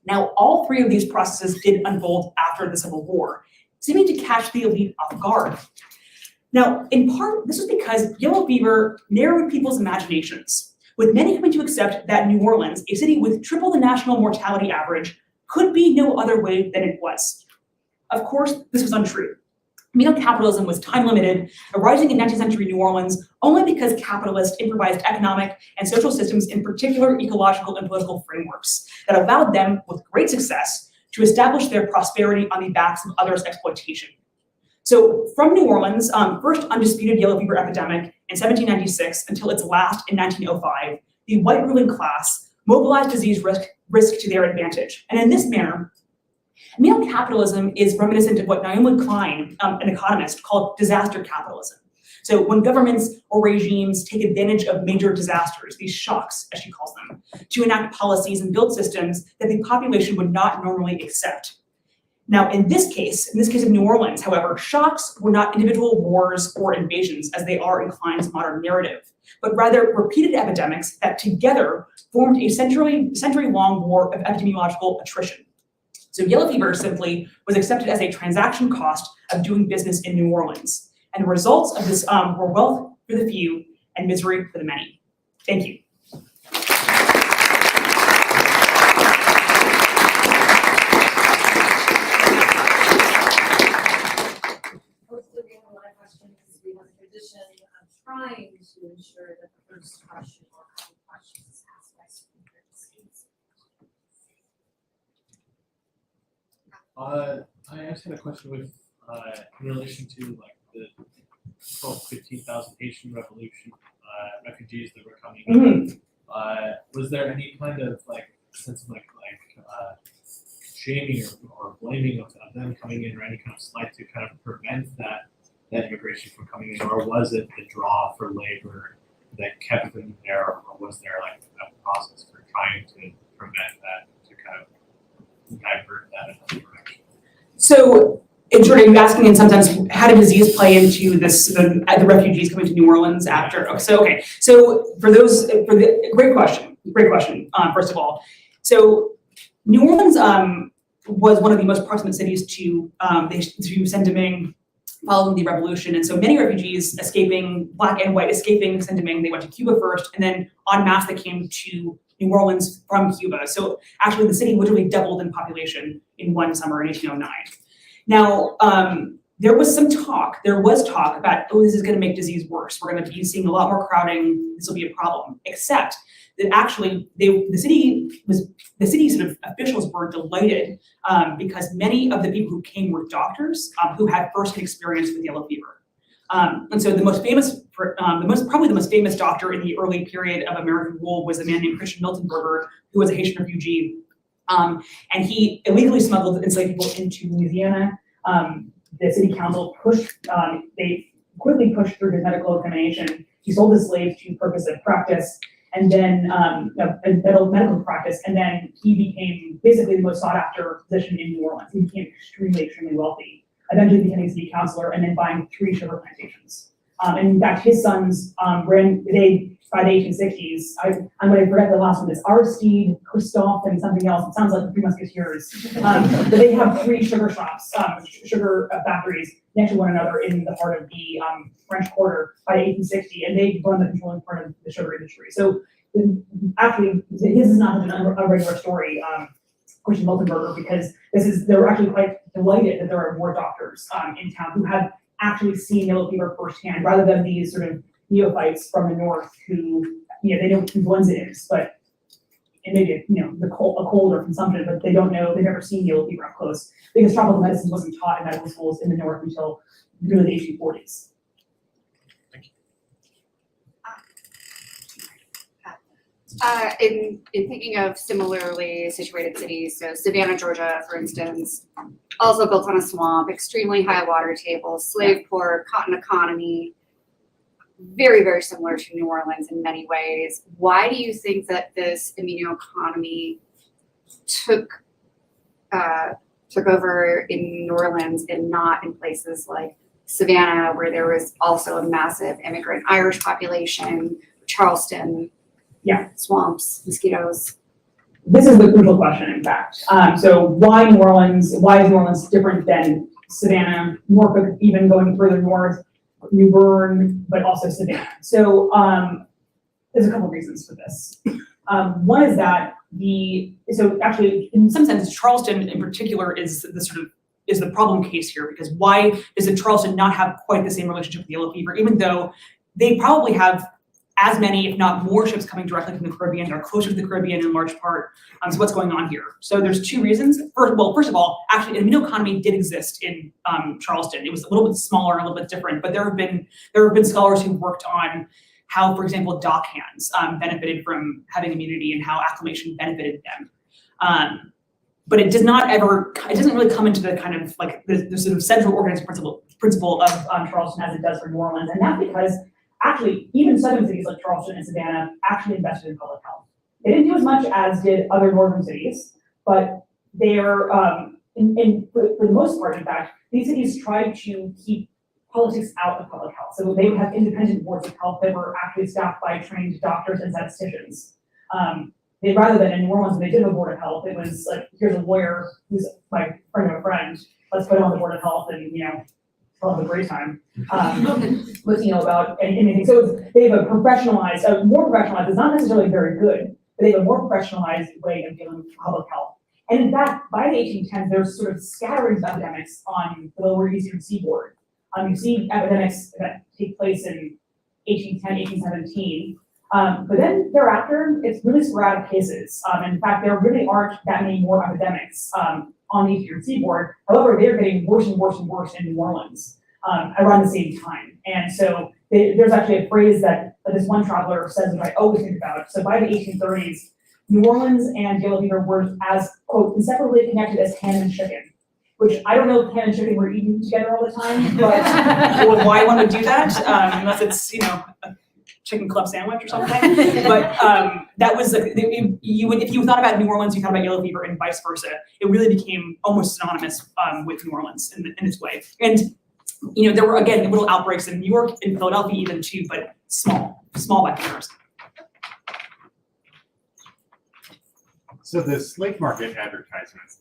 Now, all three of these processes did unfold after the Civil War, seeming to catch the elite off guard. Now, in part, this was because yellow fever narrowed people's imaginations, with many coming to accept that New Orleans, a city with triple the national mortality average, could be no other way than it was. Of course, this was untrue. Immunocapitalism was time-limited, arising in 19th century New Orleans only because capitalists improvised economic and social systems, in particular ecological and political frameworks, that allowed them, with great success, to establish their prosperity on the backs of others' exploitation. So from New Orleans, first undisputed yellow fever epidemic in 1796 until its last in 1905, the white ruling class mobilized disease risk to their advantage. And in this manner, immunocapitalism is reminiscent of what Naomi Klein, an economist, called disaster capitalism. So when governments or regimes take advantage of major disasters, these shocks, as she calls them, to enact policies and build systems that the population would not normally accept. Now, in this case of New Orleans, however, shocks were not individual wars or invasions as they are in Klein's modern narrative, but rather repeated epidemics that together formed a century-long war of epidemiological attrition. So yellow fever simply was accepted as a transaction cost of doing business in New Orleans. And the results of this were wealth for the few and misery for the many. Thank you. We have a tradition of trying to ensure that the first question or couple questions is asked by speakers. I actually had a question with in relation to like the 15,000 Haitian revolution refugees that were coming in. Was there any kind of like sense of shaming or blaming of them coming in, or any kind of slight to kind of prevent that immigration from coming in, or was it the draw for labor that kept them there, or was there like a process for trying to prevent that, to kind of divert that in another direction? So, in short, are you asking, and sometimes how did disease play into this, the refugees coming to New Orleans after? Okay. So great question. First of all, so New Orleans was one of the most proximate cities to Saint-Domingue following the revolution, and so many refugees escaping, black and white, escaping Saint-Domingue, they went to Cuba first, and then en masse they came to New Orleans from Cuba. So actually, the city literally doubled in population in one summer in 1809. Now, there was talk about, oh, this is going to make disease worse. We're going to be seeing a lot more crowding. This will be a problem. Except that actually, the city sort of officials were delighted because many of the people who came were doctors who had first-hand experience with yellow fever. And so probably the most famous doctor in the early period of American rule was a man named Christian Miltenberger, who was a Haitian refugee. And he illegally smuggled enslaved people into Louisiana. The city council they quickly pushed through his medical examination. He sold his slaves to purpose of practice, and then medical practice, and then he became basically the most sought after position in New Orleans. He became extremely wealthy, eventually becoming city councilor, and then buying 3 sugar plantations. And in fact, his sons by the 1860s, I'm going to forget the last one, is Aristide, Christophe, and something else. It sounds like the Three Musketeers. But they have 3 sugar shops, sugar factories next to one another in the heart of the French Quarter by 1860, and they run the controlling part of the sugar industry. So actually, his is not a regular story, Christian Miltenberger, because they're actually quite delighted that there are more doctors in town who have actually seen yellow fever firsthand, rather than these sort of neophytes from the north who, they know what influenza is, but it may be, a cold or consumption, but they don't know, they've never seen yellow fever up close, because tropical medicine wasn't taught in medical schools in the north until really the 1840s. In thinking of similarly situated cities, so Savannah, Georgia, for instance, also built on a swamp, extremely high water table, slave poor, cotton economy, very, very similar to New Orleans in many ways. Why do you think that this immunoeconomy took over in New Orleans and not in places like Savannah, where there was also a massive immigrant Irish population, Charleston, swamps, mosquitoes? This is the crucial question, in fact. So why New Orleans? Why is New Orleans different than Savannah, Norfolk, even going further north, New Bern, but also Savannah? So there's a couple of reasons for this. One is that actually, in some sense, Charleston in particular is the problem case here, because why does Charleston not have quite the same relationship with yellow fever, even though they probably have as many, if not more, ships coming directly from the Caribbean? They're closer to the Caribbean in large part. So what's going on here? So there's 2 reasons. First of all, actually, an immunoeconomy did exist in Charleston. It was a little bit smaller, a little bit different, but there have been scholars who worked on how, for example, dock hands benefited from having immunity and how acclimation benefited them. But it doesn't really come into the kind of like the sort of central organizing principle of Charleston as it does for New Orleans, and that's because actually, even southern cities like Charleston and Savannah actually invested in public health. They didn't do as much as did other northern cities, but their and for the most part, in fact, these cities tried to keep politics out of public health. So they would have independent boards of health that were actually staffed by trained doctors and statisticians. Rather than in New Orleans, when they did have a board of health, it was like, here's a lawyer who's my friend of a friend, let's put him on the board of health and, tell him a great time. But, about anything. So they have a professionalized, more professionalized, it's not necessarily very good, but they have a more professionalized way of dealing with public health. And in fact, by the 1810s, there's sort of scatterings of epidemics on the lower eastern seaboard. You see epidemics that take place in 1810, 1817. But then thereafter, it's really sporadic cases. In fact, there really aren't that many more epidemics on the eastern seaboard. However, they're getting worse and worse and worse in New Orleans around the same time. And so there's actually a phrase that this one traveler says that I always think about. So by the 1830s, New Orleans and yellow fever were as, quote, inseparably connected as ham and chicken. Which I don't know if ham and chicken were eaten together all the time, but or why one would do that, unless it's, a chicken club sandwich or something. But that was, if you thought about New Orleans, you thought about yellow fever and vice versa. It really became almost synonymous with New Orleans in its way. And, there were, again, little outbreaks in New York, in Philadelphia even too, but small by fingers. So the slave market advertisements,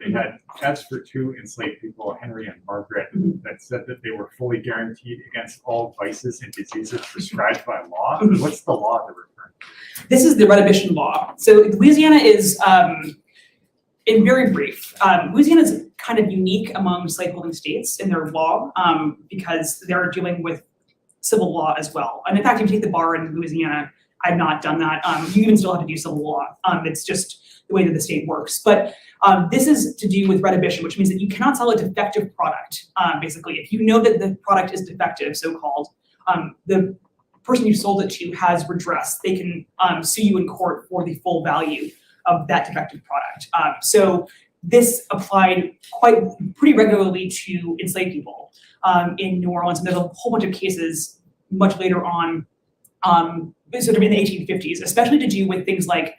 they had ads for two enslaved people, Henry and Margaret, that said that they were fully guaranteed against all vices and diseases prescribed by law. What's the law they're referring to? This is the Redhibition Law. So Louisiana is, in very brief, Louisiana is kind of unique among slaveholding states in their law because they're dealing with civil law as well. And in fact, if you take the bar in Louisiana, I've not done that. You even still have to do civil law. It's just the way that the state works. But this is to do with redhibition, which means that you cannot sell a defective product. Basically, if you know that the product is defective, so-called, the person you sold it to has redress. They can sue you in court for the full value of that defective product. So this applied pretty regularly to enslaved people in New Orleans, and there's a whole bunch of cases much later on, sort of in the 1850s, especially to do with things like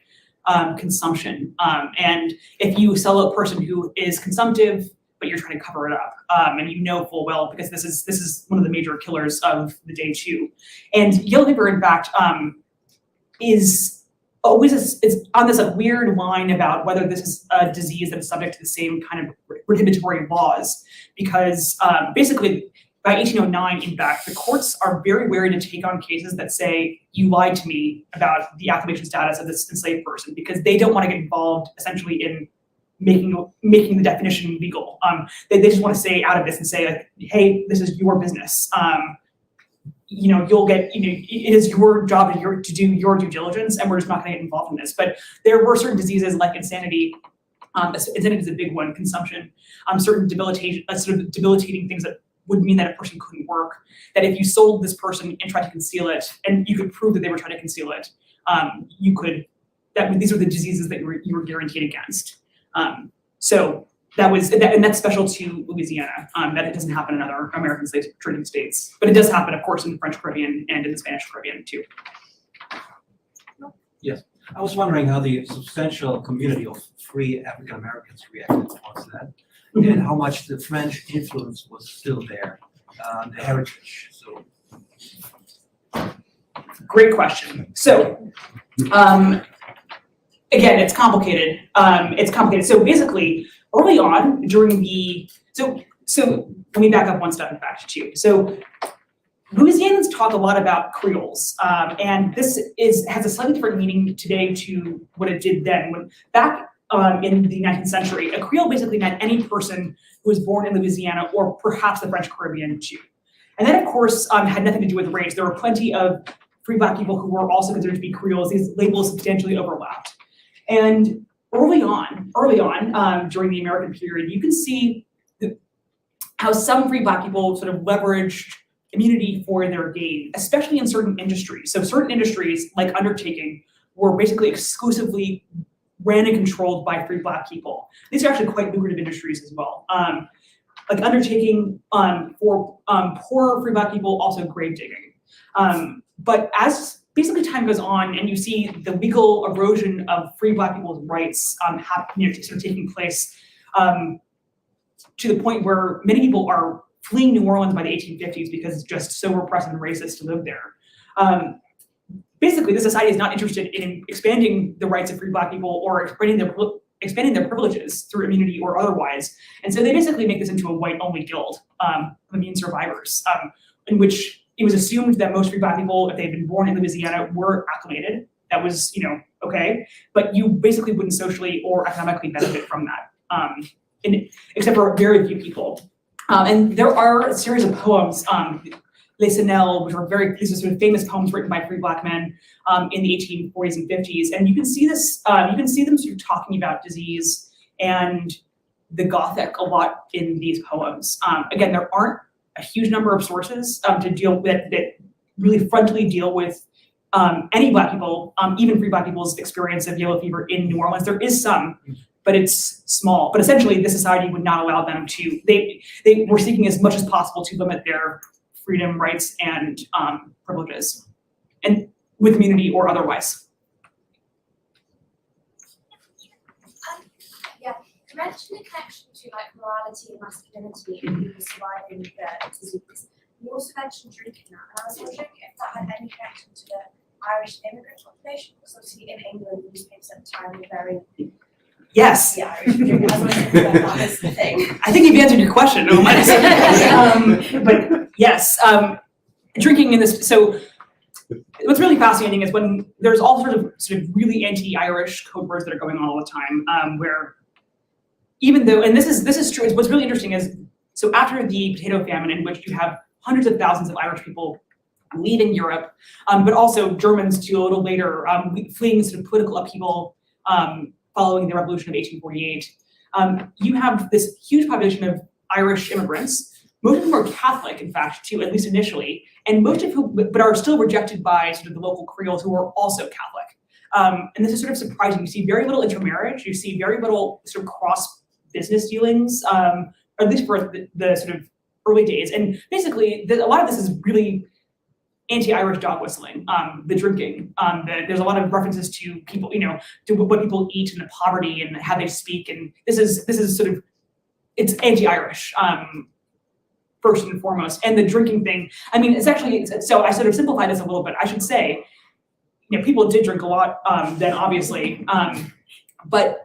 consumption. And if you sell a person who is consumptive, but you're trying to cover it up, and you know full well, because this is one of the major killers of the day too. And yellow fever, in fact, is always is on this weird line about whether this is a disease that is subject to the same kind of prohibitory laws, because basically by 1809, in fact, the courts are very wary to take on cases that say, you lied to me about the acclimation status of this enslaved person, because they don't want to get involved essentially in making the definition legal. They just want to say out of this and say, like, hey, this is your business. You'll get, it is your job to do your due diligence, and we're just not going to get involved in this. But there were certain diseases like insanity. Insanity is a big one, consumption, certain debilitating things that would mean that a person couldn't work, that if you sold this person and tried to conceal it, and you could prove that they were trying to conceal it, these are the diseases that you were guaranteed against. So and that's special to Louisiana. That it doesn't happen in other American slave trading states, but it does happen, of course, in the French Caribbean and in the Spanish Caribbean too. Yes, I was wondering how the substantial community of free African Americans reacted towards that, and how much the French influence was still there, the heritage. So, great question. So, again, it's complicated. So basically, early on during so let me back up one step in fact too. So Louisianans talk a lot about Creoles, and this has a slightly different meaning today to what it did then. When back in the 19th century, a Creole basically meant any person who was born in Louisiana or perhaps the French Caribbean too. And that, of course, had nothing to do with race. There were plenty of free Black people who were also considered to be Creoles. These labels substantially overlapped. And early on, during the American period, you can see how some free Black people sort of leveraged immunity for their gain, especially in certain industries. So certain industries, like undertaking, were basically exclusively ran and controlled by free Black people. These are actually quite lucrative industries as well. Like undertaking for poor free Black people, also grave digging. But as basically time goes on and you see the legal erosion of free Black people's rights sort of taking place, to the point where many people are fleeing New Orleans by the 1850s because it's just so repressive and racist to live there. Basically, the society is not interested in expanding the rights of free Black people or expanding their privileges through immunity or otherwise. And so they basically make this into a white-only guild of immune survivors, in which it was assumed that most free Black people, if they'd been born in Louisiana, were acclimated. That was, okay, but you basically wouldn't socially or economically benefit from that, except for very few people. And there are a series of poems, Les Senelles, which were these are sort of famous poems written by free Black men in the 1840s and 50s. And you can see this, you can see them sort of talking about disease and the Gothic a lot in these poems. Again, there aren't a huge number of sources to deal with that really frontally deal with any Black people, even free Black people's experience of yellow fever in New Orleans. There is some, but it's small. But essentially, the society would not allow them to. They were seeking as much as possible to limit their freedom, rights, and privileges, and with immunity or otherwise. Yeah, you mentioned the connection to like morality and masculinity and people surviving the disease. You also mentioned drinking that, and I was wondering if that had any connection to the Irish immigrant population, because obviously in England, newspapers at the time were very Yes. the Irish drinking. I was wondering if that was the thing. I think you've answered your question. But yes, drinking in this. So what's really fascinating is when there's all sort of really anti-Irish code words that are going on all the time, where even though, and this is true. What's really interesting is so after the potato famine, in which you have hundreds of thousands of Irish people leaving Europe, but also Germans too a little later, fleeing sort of political upheaval following the revolution of 1848. You have this huge population of Irish immigrants. Most of them are Catholic, in fact, too, at least initially, and most of whom, but are still rejected by sort of the local Creoles who are also Catholic. And this is sort of surprising. You see very little intermarriage. You see very little sort of cross business dealings, at least for the sort of early days. And basically, a lot of this is really anti-Irish dog whistling, the drinking. There's a lot of references to people, to what people eat and the poverty and how they speak. And this is sort of, it's anti-Irish, first and foremost. And the drinking thing, I mean, it's actually, so I sort of simplified this a little bit. I should say, people did drink a lot then, obviously. But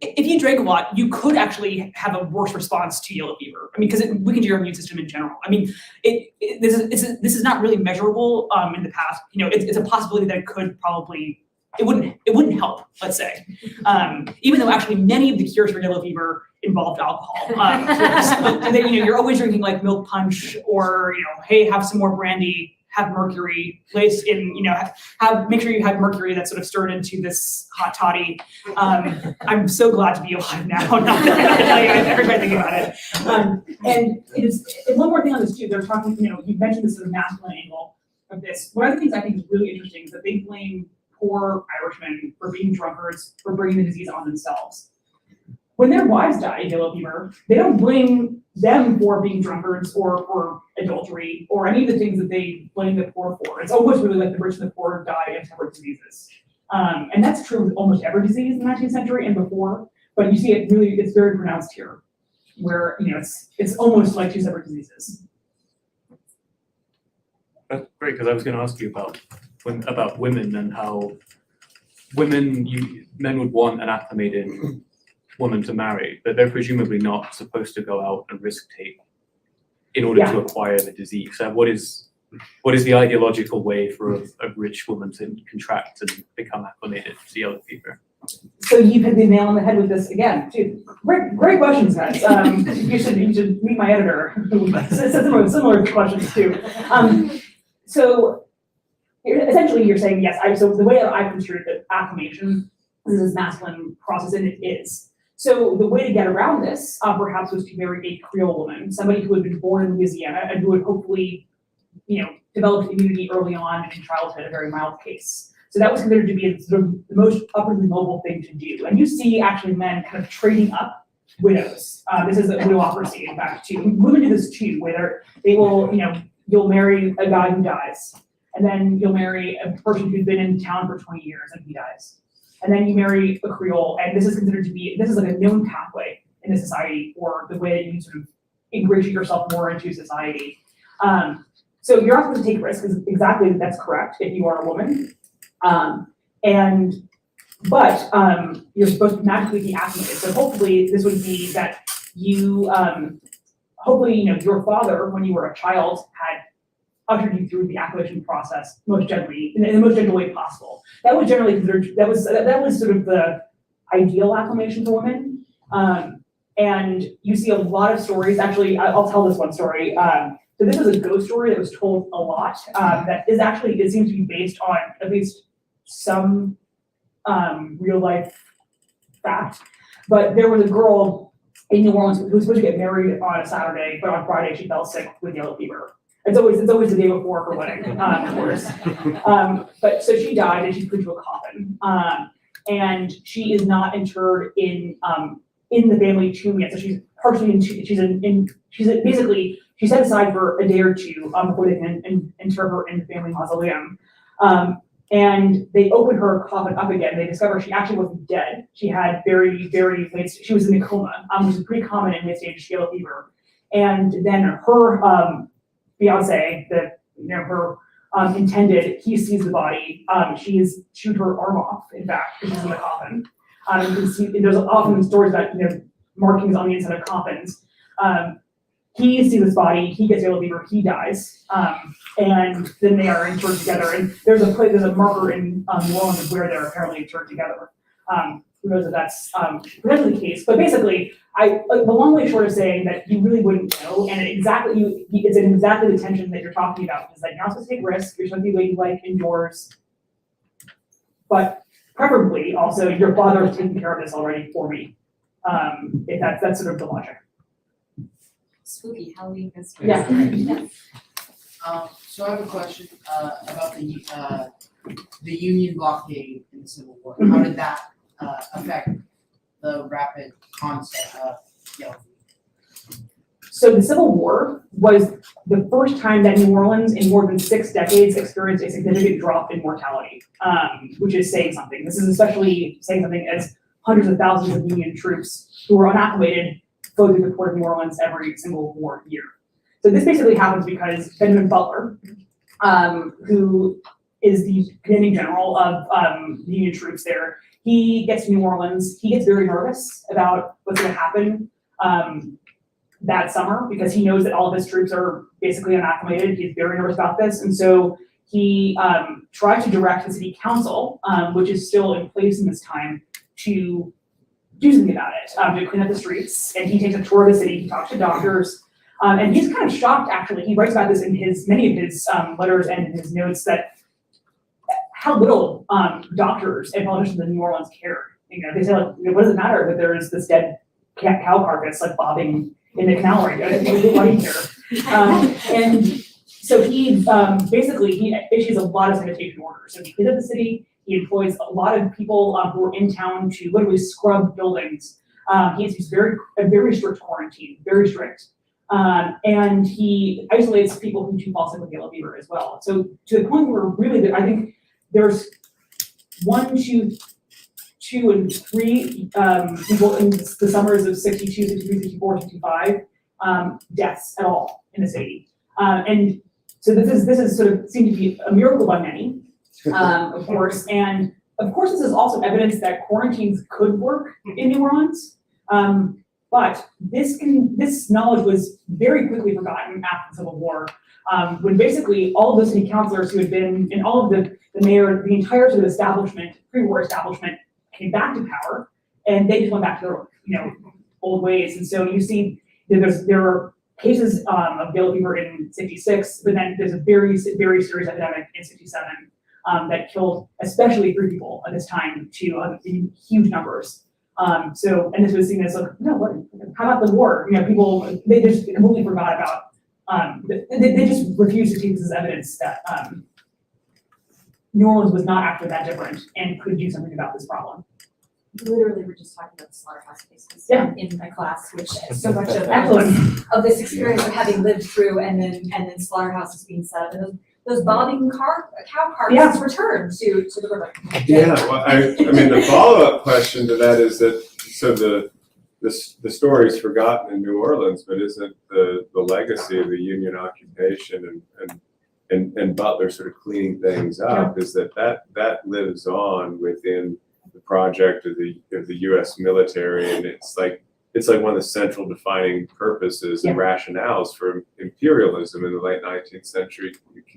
if you drank a lot, you could actually have a worse response to yellow fever. I mean, because it weakened your immune system in general. I mean, this is not really measurable in the past. It's a possibility that it could probably, it wouldn't help, let's say. Even though actually many of the cures for yellow fever involved alcohol. You're always drinking like milk punch or, hey, have some more brandy, have mercury placed in, make sure you have mercury that's sort of stirred into this hot toddy. I'm so glad to be alive now. Not that I never tried thinking about it. And it is, and one more thing on this too, they're talking, you mentioned this sort of masculine angle of this. One of the things I think is really interesting is that they blame poor Irishmen for being drunkards, for bringing the disease on themselves. When their wives die of yellow fever, they don't blame them for being drunkards or for adultery or any of the things that they blame the poor for. It's always really like the rich and the poor die of separate diseases. And that's true with almost every disease in the 19th century and before, but you see it's very pronounced here, where it's almost like two separate diseases. That's great, because I was going to ask you about women and how men would want an acclimated woman to marry, but they're presumably not supposed to go out and risk take in order to acquire the disease. So what is the ideological way for a rich woman to contract and become acclimated to yellow fever? So you've hit the nail on the head with this again, too. Great questions, guys. You should meet my editor. Similar questions too. So essentially, you're saying yes. So the way that I've construed the acclimation, this is masculine process, and it is. So the way to get around this, perhaps, was to marry a Creole woman, somebody who had been born in Louisiana and who had hopefully, developed immunity early on in childhood, a very mild case. So that was considered to be sort of the most upwardly mobile thing to do. And you see actually men kind of trading up widows. This is a widowocracy, in fact, too. Women do this too, where they will, you'll marry a guy who dies, and then you'll marry a person who's been in town for 20 years and he dies. And then you marry a Creole, and this is considered to be, this is like a known pathway in the society, or the way that you sort of ingratiate yourself more into society. So you're not supposed to take risks, exactly, that's correct, if you are a woman. But you're supposed to magically be acclimated. So hopefully this would be that you, hopefully, your father, when you were a child, had ushered you through the acclimation process most gently, in the most gentle way possible. That was generally considered, that was sort of the ideal acclimation for women. And you see a lot of stories, actually, I'll tell this one story. So this is a ghost story that was told a lot, that is actually, it seems to be based on at least some real life fact. But there was a girl in New Orleans who was supposed to get married on a Saturday, but on Friday she fell sick with yellow fever. It's always the day before her wedding, of course. But so she died and she's put into a coffin. And she is not interred in the family tomb yet. So she's partially she's set aside for a day or two before they can inter her in the family mausoleum. And they opened her coffin up again. They discovered she actually wasn't dead. She had very, very late, she was in a coma, which is pretty common in late stage yellow fever. And then her fiance, her intended, he sees the body. She has chewed her arm off, in fact, because she's in the coffin. You can see, there's often stories about markings on the inside of coffins. He sees this body, he gets yellow fever, he dies, and then they are interred together. And there's a marker in New Orleans where they're apparently interred together. Who knows if that's potentially the case? But basically, the long way short of saying that you really wouldn't know, and it's in exactly the tension that you're talking about, is that you're not supposed to take risks, you're supposed to be ladylike indoors, but preferably also your father is taking care of this already for me. If that's sort of the logic. Spooky Halloween history. Yeah. So I have a question about the Union blockade in the Civil War. Mhm. How did that affect the rapid onset of yellow fever? So the Civil War was the first time that New Orleans in more than 6 decades experienced a significant drop in mortality, which is saying something. This is especially saying something as hundreds of thousands of Union troops who were unacclimated flow through the port of New Orleans every single war year. So this basically happens because Benjamin Butler, who is the commanding general of the Union troops there, he gets to New Orleans. He gets very nervous about what's going to happen that summer because he knows that all of his troops are basically unacclimated. He's very nervous about this. And so he tries to direct the city council, which is still in place in this time, to do something about it, to clean up the streets. And he takes a tour of the city, he talks to doctors, and he's kind of shocked, actually. He writes about this in many of his letters and in his notes, that how little doctors and politicians in New Orleans cared. They say, like, what does it matter that there is this dead cow carcass like bobbing in the canal right now? Why do you care? And so he basically, he issues a lot of sanitation orders. So he cleans up the city. He employs a lot of people who are in town to literally scrub buildings. He institutes a very strict quarantine, very strict. And he isolates people who do fall sick with yellow fever as well. So to the point where really, I think there's 1, 2, 2, and 3 people in the summers of 62, 63, 64, 65 deaths at all in the city. And so this is sort of seemed to be a miracle by many. Of course, and of course, this is also evidence that quarantines could work in New Orleans, but this knowledge was very quickly forgotten after the Civil War, when basically all of the city councilors who had been, and all of the mayor, the entire sort of establishment, pre-war establishment, came back to power, and they just went back to their old ways. And so you see that there are cases of yellow fever in 66, but then there's a very, very serious epidemic in 67. That killed especially 3 people at this time in huge numbers. And this was seen as like, no, how about the war? People, they just completely forgot about, they just refused to take this as evidence that New Orleans was not actually that different and could do something about this problem. Literally, we're just talking about the slaughterhouse cases in my class, which is so much of this experience of having lived through and then slaughterhouses being set up. And those bobbing cow carcasses returned to the river. Yeah, well, I mean, the follow-up question to that is that, so the the story's forgotten in New Orleans, but isn't the legacy of the Union occupation and Butler sort of cleaning things up is that lives on within the project of the U.S. military, and it's like one of the central defining purposes and rationales for imperialism in the late 19th century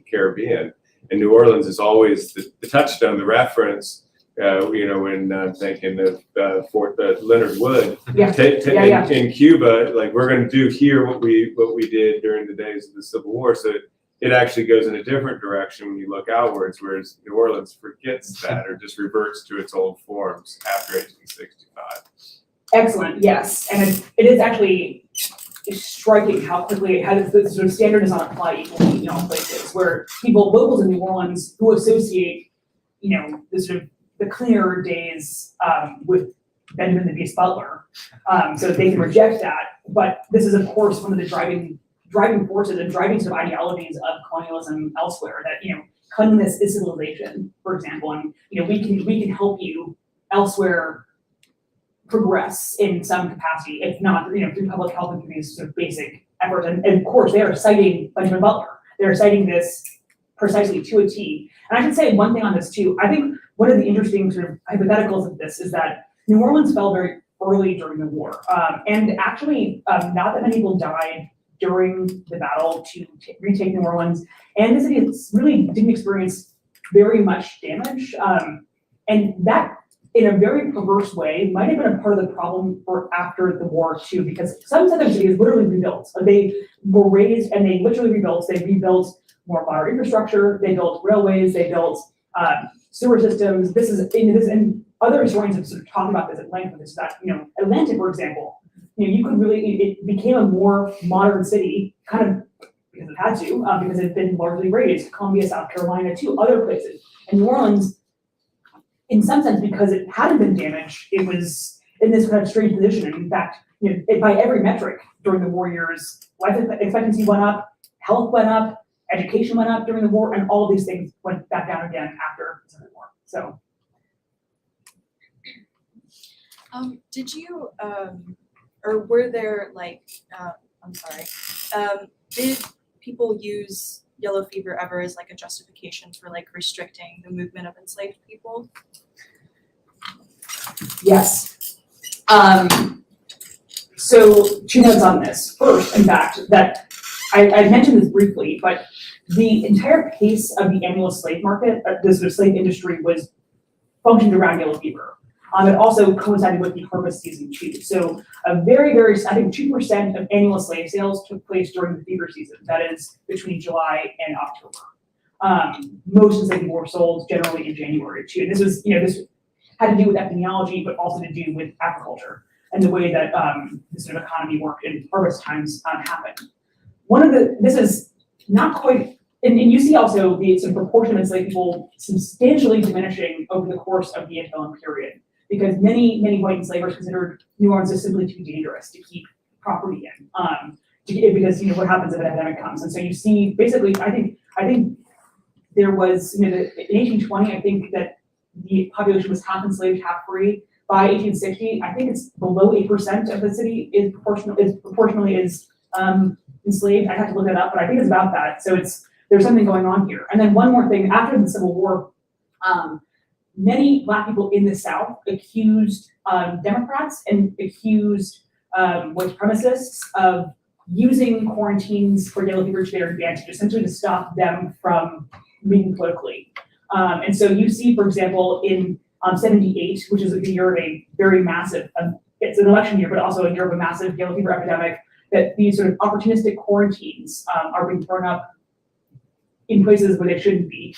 Caribbean. And New Orleans is always the touchstone, the reference. When I'm thinking of Fort Leonard Wood in Cuba, like we're going to do here what we did during the days of the Civil War. So it actually goes in a different direction when you look outwards, whereas New Orleans forgets that or just reverts to its old forms after 1865. Excellent, yes, and it is actually striking how quickly the sort of standard does not apply equally in all places, where locals in New Orleans who associate, the sort of the cleaner days with Benjamin the Beast Butler, so they can reject that. But this is, of course, one of the driving forces and driving sort of ideologies of colonialism elsewhere. That cleanliness is civilization, for example, and we can help you elsewhere progress in some capacity, if not through public health and through these sort of basic efforts. And of course, they are citing Benjamin Butler. They are citing this precisely to a T. And I should say one thing on this too. I think one of the interesting sort of hypotheticals of this is that New Orleans fell very early during the war. And actually, not that many people died during the battle to retake New Orleans. And the city really didn't experience very much damage. And that, in a very perverse way, might have been a part of the problem for after the war too, because some southern cities literally rebuilt. They were raised and they literally rebuilt. They rebuilt more modern infrastructure. They built railways. They built sewer systems. This is and other historians have sort of talked about this at length. This that Atlanta, for example, you could really it became a more modern city, kind of because it had to, because it had been largely raised. Columbia, South Carolina, too, other places, and New Orleans, in some sense, because it hadn't been damaged, it was in this kind of strange position. And in fact, by every metric during the war years, life expectancy went up, health went up, education went up during the war, and all these things went back down again after the war. So, did you or were there did people use yellow fever ever as like a justification for like restricting the movement of enslaved people? yes. So 2 notes on this. First, in fact, that I mentioned this briefly, but the entire pace of the annual slave market, the sort of slave industry, was functioned around yellow fever. It also coincided with the harvest season too. So a very, very, I think 2% of annual slave sales took place during the fever season. That is between July and October. Most enslaved people were sold generally in January too. And this was, this had to do with epidemiology, but also to do with agriculture and the way that the sort of economy worked and harvest times happened. This is not quite, and you see also the sort of proportion of enslaved people substantially diminishing over the course of the antebellum period, because many white enslavers considered New Orleans as simply too dangerous to keep property in, because what happens if an epidemic comes. And so you see, basically, I think there was, in 1820, I think that the population was half enslaved, half free. By 1860, I think it's below 8% of the city is proportionally enslaved. I'd have to look that up, but I think it's about that. So there's something going on here. And then one more thing, after the Civil War, many Black people in the South accused Democrats and accused white supremacists of using quarantines for yellow fever to their advantage, essentially to stop them from moving politically. And so you see, for example, in 78, which is the year of a very massive, it's an election year, but also a year of a massive yellow fever epidemic, that these sort of opportunistic quarantines are being thrown up in places where they shouldn't be,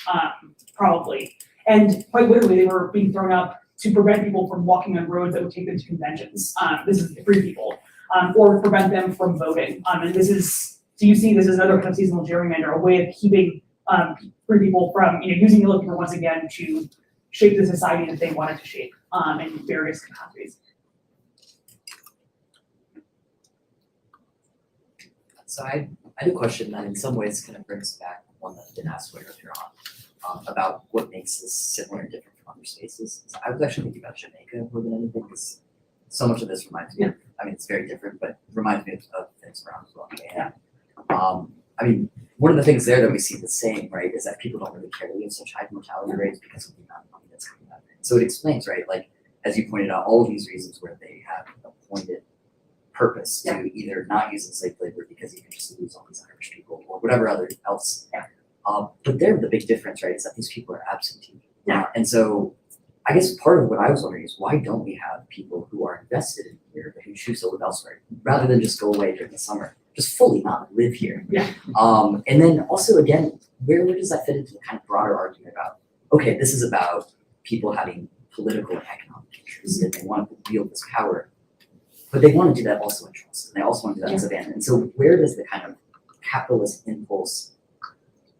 probably. And quite literally, they were being thrown up to prevent people from walking on roads that would take them to conventions. This is free people, or prevent them from voting. And so you see, this is another kind of seasonal gerrymander, a way of keeping free people from, using yellow fever once again to shape the society that they wanted to shape in various capacities. So I had a question that in some ways kind of brings back one that I did ask earlier on about what makes this similar and different from other spaces. So I was actually thinking about Jamaica more than anything, because so much of this reminds me of I mean, it's very different, but reminds me of things around as well. And, I mean, one of the things there that we see the same, right, is that people don't really care. We have such high mortality rates because of the amount of money that's coming out of it. So it explains, right, like, as you pointed out, all of these reasons where they have a pointed purpose to either not use enslaved labor because you can just lose all these Irish people or whatever other else. But there, the big difference, right, is that these people are absentee. And so I guess part of what I was wondering is why don't we have people who are invested in here but who choose to live elsewhere rather than just go away during the summer, just fully not live here. And then also again, where does that fit into the kind of broader argument about, okay, this is about people having political and economic interests and they want to wield this power, but they want to do that also in Charleston. They also want to do that in Savannah. And so where does the kind of capitalist impulse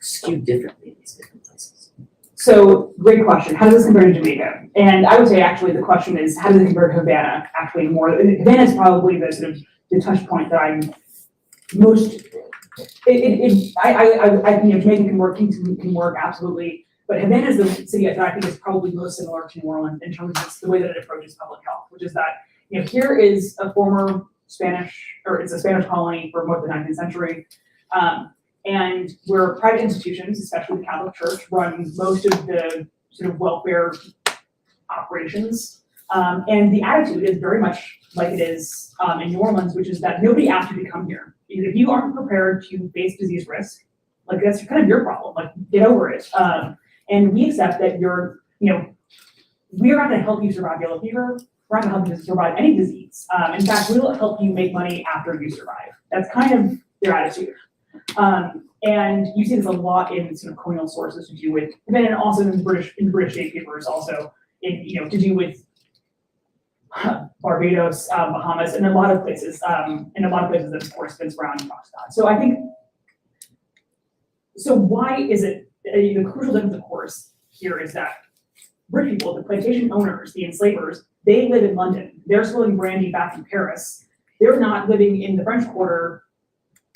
skew differently in these different places? So great question. How does this compare to Jamaica? And I would say actually the question is how does it compare to Havana? Actually, more Havana is probably the sort of the touch point that I'm most. I think Jamaica can work, Kingston can work absolutely, but Havana is the city that I think is probably most similar to New Orleans in terms of the way that it approaches public health, which is that here is a former Spanish, or it's a Spanish colony for most of the 19th century. And where private institutions, especially the Catholic Church, run most of the sort of welfare operations. And the attitude is very much like it is in New Orleans, which is that nobody asked you to come here. If you aren't prepared to face disease risk, like that's kind of your problem, like get over it. And we accept that we're not gonna help you survive yellow fever. We're not gonna help you survive any disease. In fact, we will help you make money after you survive. That's kind of their attitude. And you see this a lot in sort of colonial sources to do with, and then also in British state papers, also in to do with Barbados, Bahamas, and a lot of places. In a lot of places that of course Vince Brown talks about. So I think. So why is it the crucial difference, of course, here is that British people, the plantation owners, the enslavers, they live in London. They're swilling brandy back in Paris. They're not living in the French Quarter.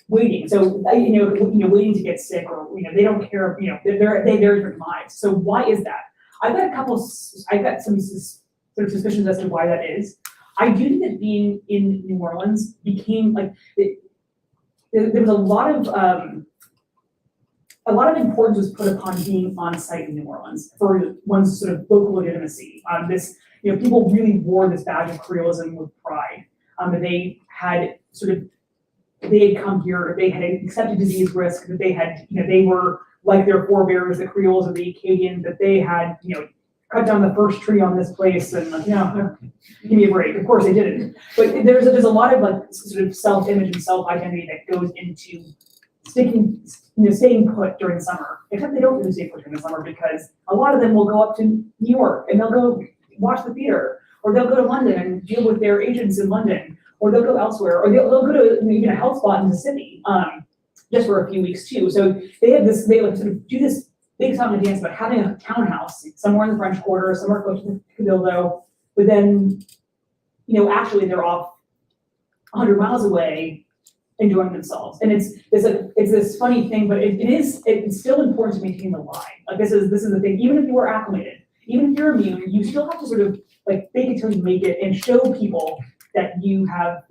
Waiting, so waiting to get sick, or they don't care. They have very different lives. So why is that? I've got some sort of suspicions as to why that is. I do think that being in New Orleans became like there was a lot of importance was put upon being on site in New Orleans for one's sort of local legitimacy. People really wore this badge of Creolism with pride. They had they had come here, they had accepted disease risk, that they had, they were like their forebears, the Creoles or the Acadians, that they had, cut down the first tree on this place and give me a break. Of course they didn't. But there's a lot of sort of self-image and self-identity that goes into staying put during the summer. Except they don't really stay put during the summer because a lot of them will go up to New York and they'll go watch the theater, or they'll go to London and deal with their agents in London. Or they'll go elsewhere, or they'll go to even a health spot in Mississippi, just for a few weeks too. So they sort of do this big song and dance about having a townhouse somewhere in the French Quarter, somewhere close to Cabildo, but then, actually they're off 100 miles away enjoying themselves. And it's this funny thing, but it's still important to maintain the line. Like this is the thing, even if you are acclimated, even if you're immune, you still have to sort of fake it till you make it and show people that you have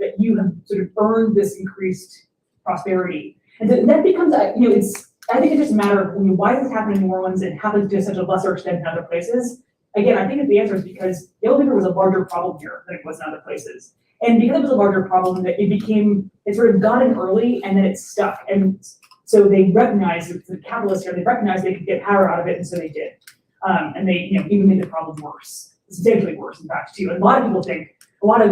sort of earned this increased prosperity. And that becomes, I think it's just a matter of why does it happen in New Orleans and happens to such a lesser extent in other places? Again, I think the answer is because yellow fever was a larger problem here than it was in other places. And because it was a larger problem, that it sort of got in early and then it stuck. And so they recognized, the capitalists here, they recognized they could get power out of it, and so they did. And they even made the problem worse, substantially worse in fact too. And a lot of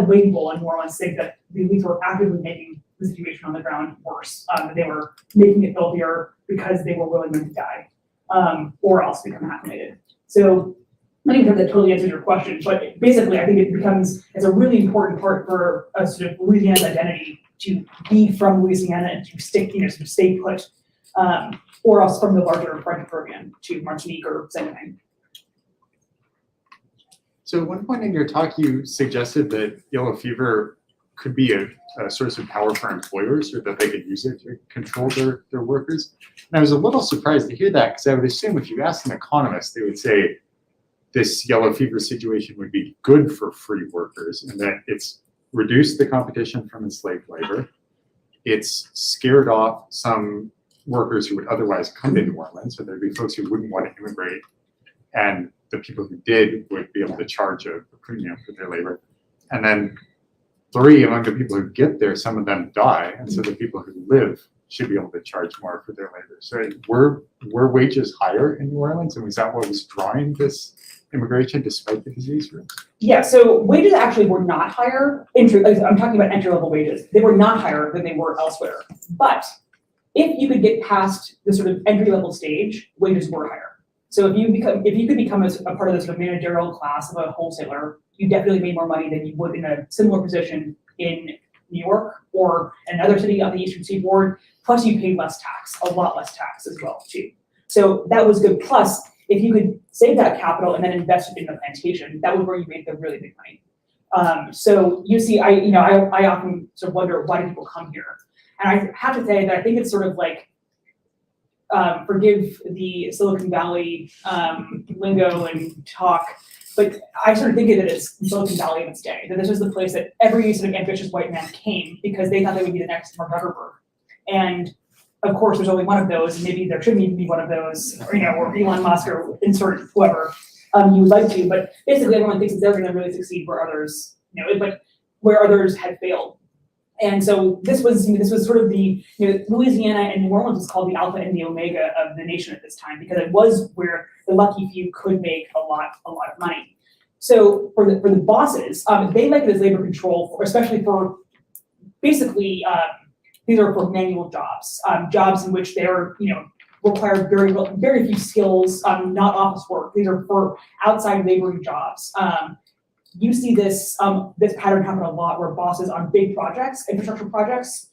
white people in New Orleans think that the elites were actively making the situation on the ground worse. That they were making it filthier because they were willing to die, or else become acclimated. So I think that totally answers your question, but basically I think it's a really important part for a sort of Louisiana's identity to be from Louisiana and to stick, sort of stay put, or else from the larger French Caribbean to Martinique or Saint-Domingue. So at one point in your talk, you suggested that yellow fever could be a source of power for employers, or that they could use it to control their workers. And I was a little surprised to hear that, because I would assume if you asked an economist, they would say this yellow fever situation would be good for free workers, and that it's reduced the competition from enslaved labor. It's scared off some workers who would otherwise come to New Orleans, so there'd be folks who wouldn't want to immigrate, and the people who did would be able to charge a premium for their labor. And then 3, among the people who get there, some of them die, and so the people who live should be able to charge more for their labor. So were wages higher in New Orleans, and was that what was drawing this immigration despite the disease risk? Yeah, so wages actually were not higher. I'm talking about entry-level wages. They were not higher than they were elsewhere. But if you could get past the sort of entry-level stage, wages were higher. So if you could become a part of the sort of managerial class of a wholesaler, you definitely made more money than you would in a similar position in New York or another city on the Eastern Seaboard. Plus, you paid less tax, a lot less tax as well too. So that was good. Plus, if you could save that capital and then invest it in the plantation, that was where you made the really big money. So you see, I often sort of wonder, why do people come here? And I have to say that I think it's sort of like, forgive the Silicon Valley lingo and talk, but I sort of think of it as Silicon Valley of its day. That this was the place that every sort of ambitious white man came because they thought they would be the next Mark Zuckerberg. And of course, there's only one of those, and maybe there shouldn't even be one of those, or or Elon Musk or insert whoever you would like to. But basically, everyone thinks that they're going to really succeed where others, but where others had failed. And so this was sort of the, Louisiana and New Orleans was called the alpha and the omega of the nation at this time, because it was where the lucky few could make a lot of money. So for the bosses, they like it as labor control, especially for basically these are for manual jobs, jobs in which they are require very few skills, not office work. These are for outside laboring jobs. You see this pattern happen a lot where bosses on big projects, infrastructure projects,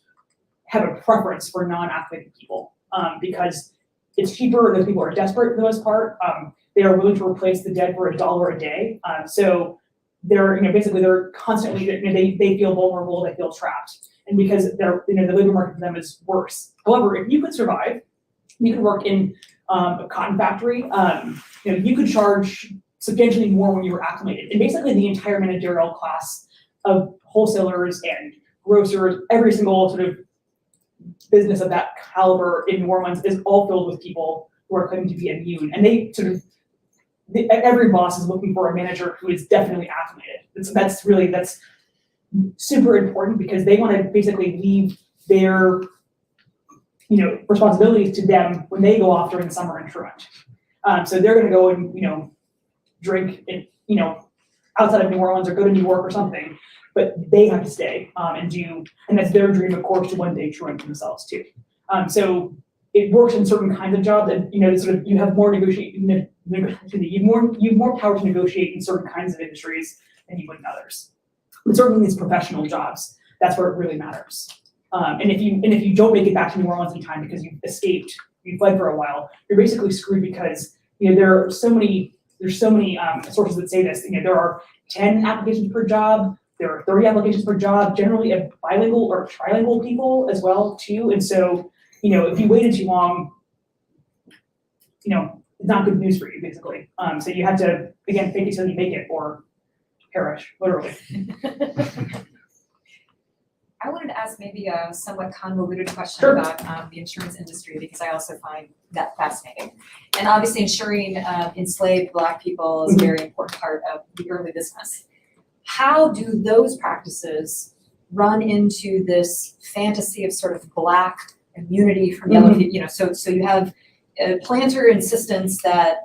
have a preference for non-acclimated people because it's cheaper. Those people are desperate for the most part. They are willing to replace the dead for $1 a day. So they're basically they're constantly they feel vulnerable, they feel trapped, and because they're the labor market for them is worse. However, if you could survive, you could work in a cotton factory. You could charge substantially more when you were acclimated. And basically the entire managerial class of wholesalers and grocers, every single sort of business of that caliber in New Orleans is all filled with people who are claiming to be immune. And they sort of, every boss is looking for a manager who is definitely acclimated. That's super important because they want to basically leave their responsibilities to them when they go off during the summer and truant. So they're going to go and drink in, outside of New Orleans or go to New York or something, but they have to stay and that's their dream, of course, to one day truant themselves too. So it works in certain kinds of jobs that you have more you have more power to negotiate in certain kinds of industries than you would in others. But certainly these professional jobs, that's where it really matters. And if you don't make it back to New Orleans in time because you've escaped, you fled for a while, you're basically screwed because there are so many sources that say this. There are 10 applications per job. There are 30 applications per job. Generally, a bilingual or trilingual people as well too. And so, if you waited too long, it's not good news for you basically. So you have to again fake it till you make it or perish, literally. I wanted to ask maybe a somewhat convoluted question Sure. about the insurance industry because I also find that fascinating. And obviously insuring enslaved Black people is a very important part of the early business. How do those practices run into this fantasy of sort of Black immunity from yellow fever? So you have a planter insistence that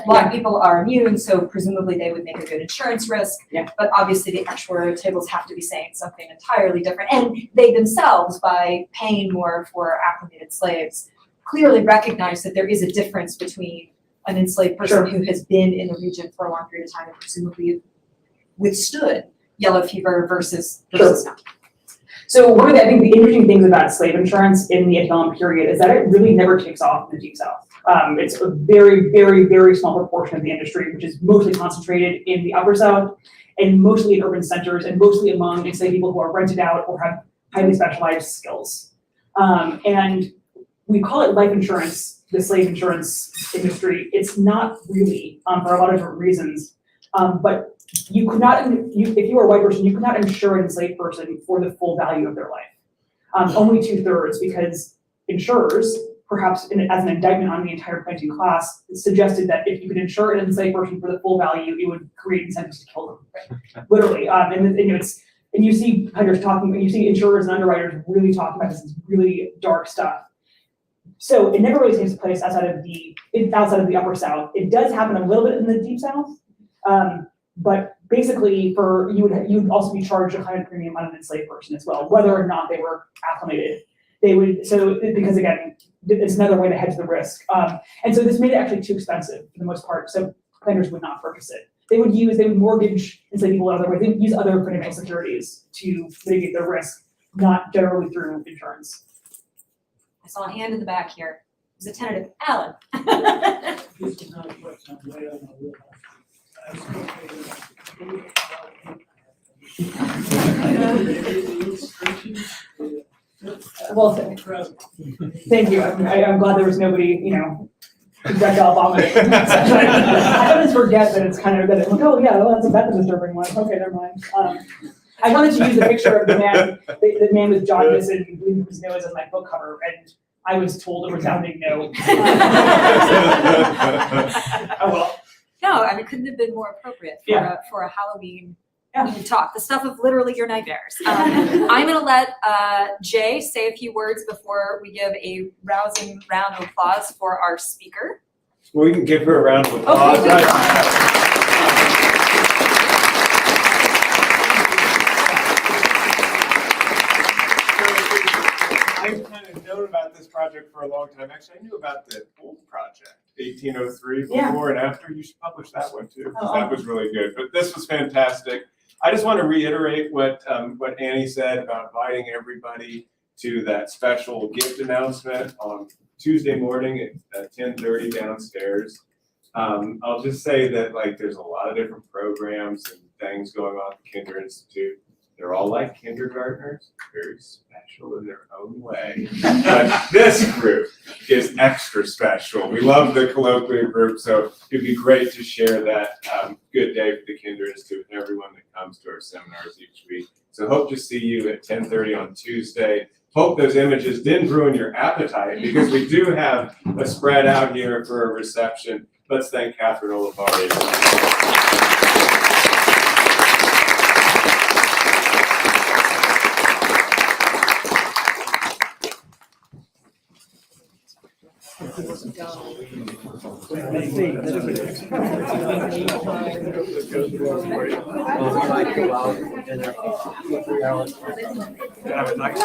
Black people are immune, so presumably they would make a good insurance risk. Yeah. But obviously the actuarial tables have to be saying something entirely different. And they themselves, by paying more for acclimated slaves, clearly recognize that there is a difference between an enslaved person who has been in the region for a long period of time and presumably withstood yellow fever versus not. So one of the, I think the interesting things about slave insurance in the antebellum period is that it really never takes off in the Deep South. It's a very, very, very small proportion of the industry, which is mostly concentrated in the Upper South and mostly in urban centers and mostly among enslaved people who are rented out or have highly specialized skills. And we call it life insurance, the slave insurance industry. It's not really, for a lot of different reasons. But you could not, if you were a white person, you could not insure an enslaved person for the full value of their life. Only 2/3, because insurers, perhaps as an indictment on the entire planting class, suggested that if you could insure an enslaved person for the full value, it would create incentives to kill them, right? Literally. And you see hunters talking, you see insurers and underwriters really talking about this really dark stuff. So it never really takes place outside of the upper South. It does happen a little bit in the deep South, but basically you'd also be charged a higher premium on an enslaved person as well, whether or not they were acclimated. Because again, it's another way to hedge the risk. And so this made it actually too expensive for the most part. So planters would not purchase it. They would mortgage enslaved people other ways. They would use other financial securities to mitigate their risk, not generally through insurance. I saw a hand in the back here. It was a tentative. Alan. Well, thank you. I'm glad there was nobody, projectile vomiting. I always forget that it's kind of that. Oh yeah, well, that's a disturbing one. Okay, never mind. I wanted to use a picture of the man with jaundice and bleeding his nose as my book cover, and I was told a resounding no. Oh well. No, I mean, couldn't have been more appropriate for a Halloween talk. The stuff of literally your nightmares. I'm going to let Jay say a few words before we give a rousing round of applause for our speaker. We can give her a round of applause. Okay. I've kind of known about this project for a long time. Actually, I knew about the old project, 1803, before and after. You should publish that one too. That was really good. But this was fantastic. I just want to reiterate what Annie said about inviting everybody to that special gift announcement on Tuesday morning at 10:30 downstairs. I'll just say that there's a lot of different programs and things going on at the Kinder Institute. They're all like kindergartners, very special in their own way. But this group is extra special. We love the colloquial group, so it'd be great to share that good day for the Kinder Institute with everyone that comes to our seminars each week. So hope to see you at 10:30 on Tuesday. Hope those images didn't ruin your appetite, because we do have a spread out here for a reception. Let's thank Kathryn Olivarius. Have a nice